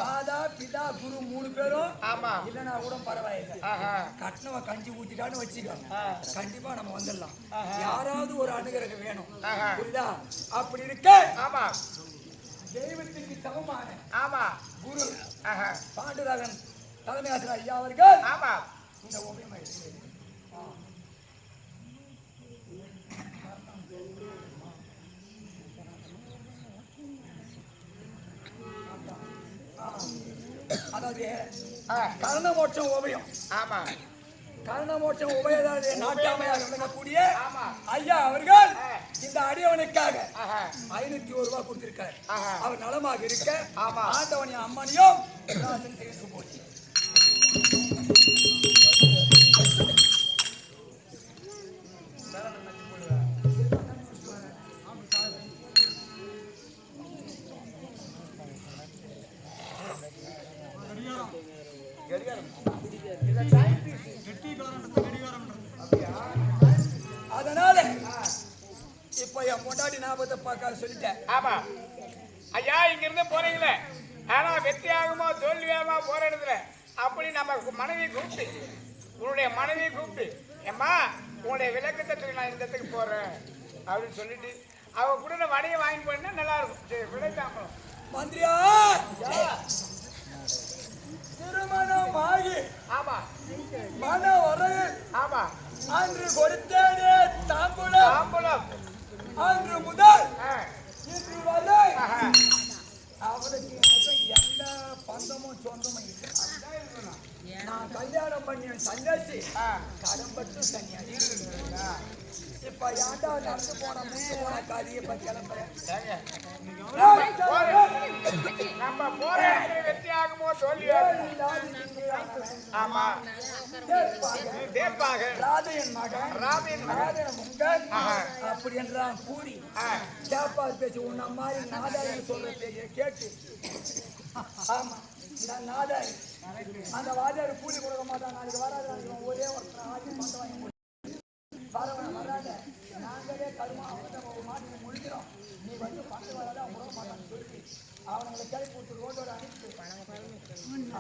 மாதா பிதா குரு 3 பேரும் இல்லைன்னா கூட பரவாயில்லை. கட்டினவ கஞ்சி ஊத்திட்டான்னு வச்சுக்கோ, கண்டிப்பா நம்ம வந்துடலாம். யாராவது ஒரு அனுகிரகம் வேணும். புரியுதா? அப்படி இருக்க தெய்வத்திற்கு சமமான குரு பாண்டுராகன் தலைமை ஆசிரியர் ஐயா அவர்கள் இந்த ஓவியம் அதாவது கர்ணமோட்சம் ஓவியம். கர்ணமோட்சம் உபயதாரிய நாட்டாமையாக விளங்கக்கூடிய ஐயா அவர்கள் இந்த அடியவனுக்காக 501 ரூபாய் கொடுத்திருக்காரு. அவர் நலமாக இருக்க ஆண்டவனையும் அம்மனையும் செய்து போச்சு. அதனால இப்ப என் பொண்டாட்டி ஞாபகத்தை பார்க்க சொல்லிட்டேன். ஆமா ஐயா இங்க இருந்து போறீங்களே, ஆனா வெற்றியாகுமோ தோல்வியாகுமோ போற இடத்துல அப்படி நம்ம மனைவி கூப்பிட்டு உன்னுடைய மனைவி கூப்பிட்டு ஏம்மா உன்னுடைய விளக்கத்தை சொல்லி நான் இந்த இடத்துக்கு போறேன் அப்படின்னு சொல்லிட்டு அவ கூட நான் வடையை வாங்கி போனா நல்லா இருக்கும். சரி விளைத்தாமலும் மந்திரியா திருமணம் ஆகி மன உரையில் அன்று கொடுத்தேனே தாம்பூலம் அன்று முதல் இன்று வரை அவளுக்கு எந்த பந்தமும் சொந்தமும் இல்லை. நான் கல்யாணம் பண்ணி சன்னியாசி கடம்பட்டு சன்னியாசி இப்ப ஏன்டா நடந்து போன முத்து போன காரியை இப்ப கிளம்புறேன் நம்ம போற இடத்துல வெற்றி ஆகுமோ சொல்லி ஆமா தேப்பாக ராதையன் மகன் ராமன் ராதையன் மகன் அப்படி என்றான் கூறி கேப்பார் பேச்சு உன்ன மாதிரி நாதாரின்னு சொல்ற பேச்சை கேட்டு ஆமா நான் நாதாரி அந்த வாஜாரு கூலி கொடுக்க மாட்டான் நாளைக்கு வராது நாளைக்கு ஒரே ஒருத்தர் ஆட்சி பண்ண வாங்கி வரவன வராத நாங்களே கருமா அவங்க மாட்டி முடிக்கிறோம் நீ வந்து பத்து வராத உடம்ப மாட்டான்னு சொல்லி அவங்களை கிளப்பி கொடுத்து ரோட்டோட அனுப்பிட்டு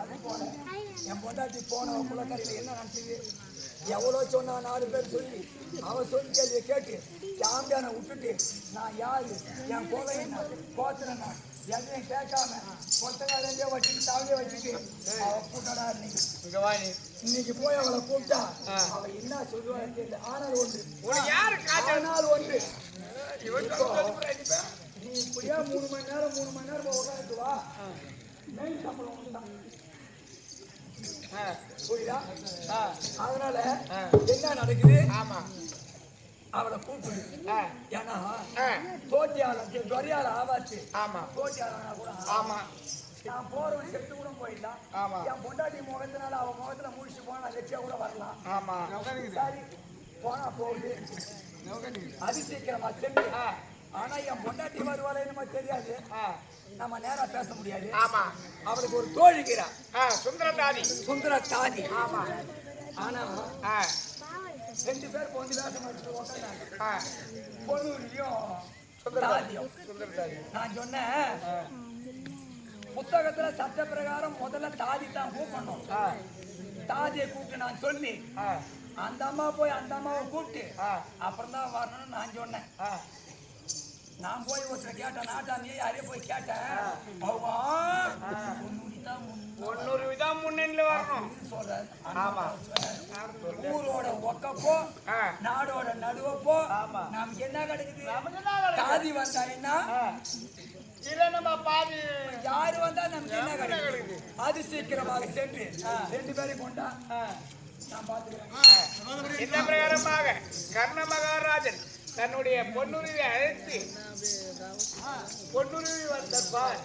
அது போல என் பொண்டாட்டி போன குளக்கரையில் என்ன நினச்சிது எவ்வளோ சொன்னா 4 பேர் சொல்லி அவன் சொல்லி கேள்வியை கேட்டு சாம்பியான விட்டுட்டு நான் யாரு என் கொலை என்ன கோத்திரம் நான் எதையும் கேட்காம கொத்தகாரே வச்சுட்டு தாவியே வச்சுட்டு அவ கூட்டடா இன்னைக்கு போய் அவளை கூப்பிட்டா அவ என்ன சொல்லுவான்னு தெரியல. ஆனால் ஒன்று ஆனால் ஒன்று நீ இப்படியா 3 மணி நேரம் உட்காந்துட்டு வா மெயின் சம்பளம் ஒன்றுதான் புரியுதா? அதனால என்ன நடக்குது அவளை கூப்பிடு ஏன்னா தோட்டியாளர் துறையாள ஆவாச்சு தோட்டியாளனா கூட நான் போறவன் செத்து கூட போயிடலாம் என் பொண்டாட்டி முகத்தினால அவன் முகத்துல முடிச்சு போனா லட்சியா கூட வரலாம் சரி போனா போகுது அது சீக்கிரமா சென்று ஆனா என் பொண்டாட்டி வருவாளே நம்ம தெரியாது நம்ம நேரா பேச முடியாது அவளுக்கு ஒரு தோழிக்கிறா சுந்தர தாதி ஆனா 2 பேர் வந்து வேஷம் எடுத்து உட்காந்தாங்க பொண்ணுலையும் தாதியும் நான் சொன்னேன் புத்தகத்துல சட்ட பிரகாரம் முதல்ல தாதி தான் கூப்பிடணும் தாதியை கூப்பிட்டு நான் சொல்லி அந்த அம்மா போய் அந்த அம்மாவை கூப்பிட்டு அப்புறம் தான் வரணும்னு நான் சொன்னேன் நான் போய் ஒருத்தர் கேட்டேன் நாட்டாமையே யாரையும் போய் கேட்டேன் தான் முன்னில வரணும் சொல்றேன் ஊரோட ஒக்கப்போ நாடோட நடுவப்போ நமக்கு என்ன கிடைக்குது தாதி வந்தா என்ன யாரு வந்தா நமக்கு என்ன கிடைக்குது அது சீக்கிரமாக சென்று 2 பேரையும் கொண்டா நான் பாத்துக்கிறேன். இந்த பிரகாரமாக கர்ண மகாராஜன் தன்னுடைய பொன்னுருவை அழைத்து பொன்னுருவி வந்தார்.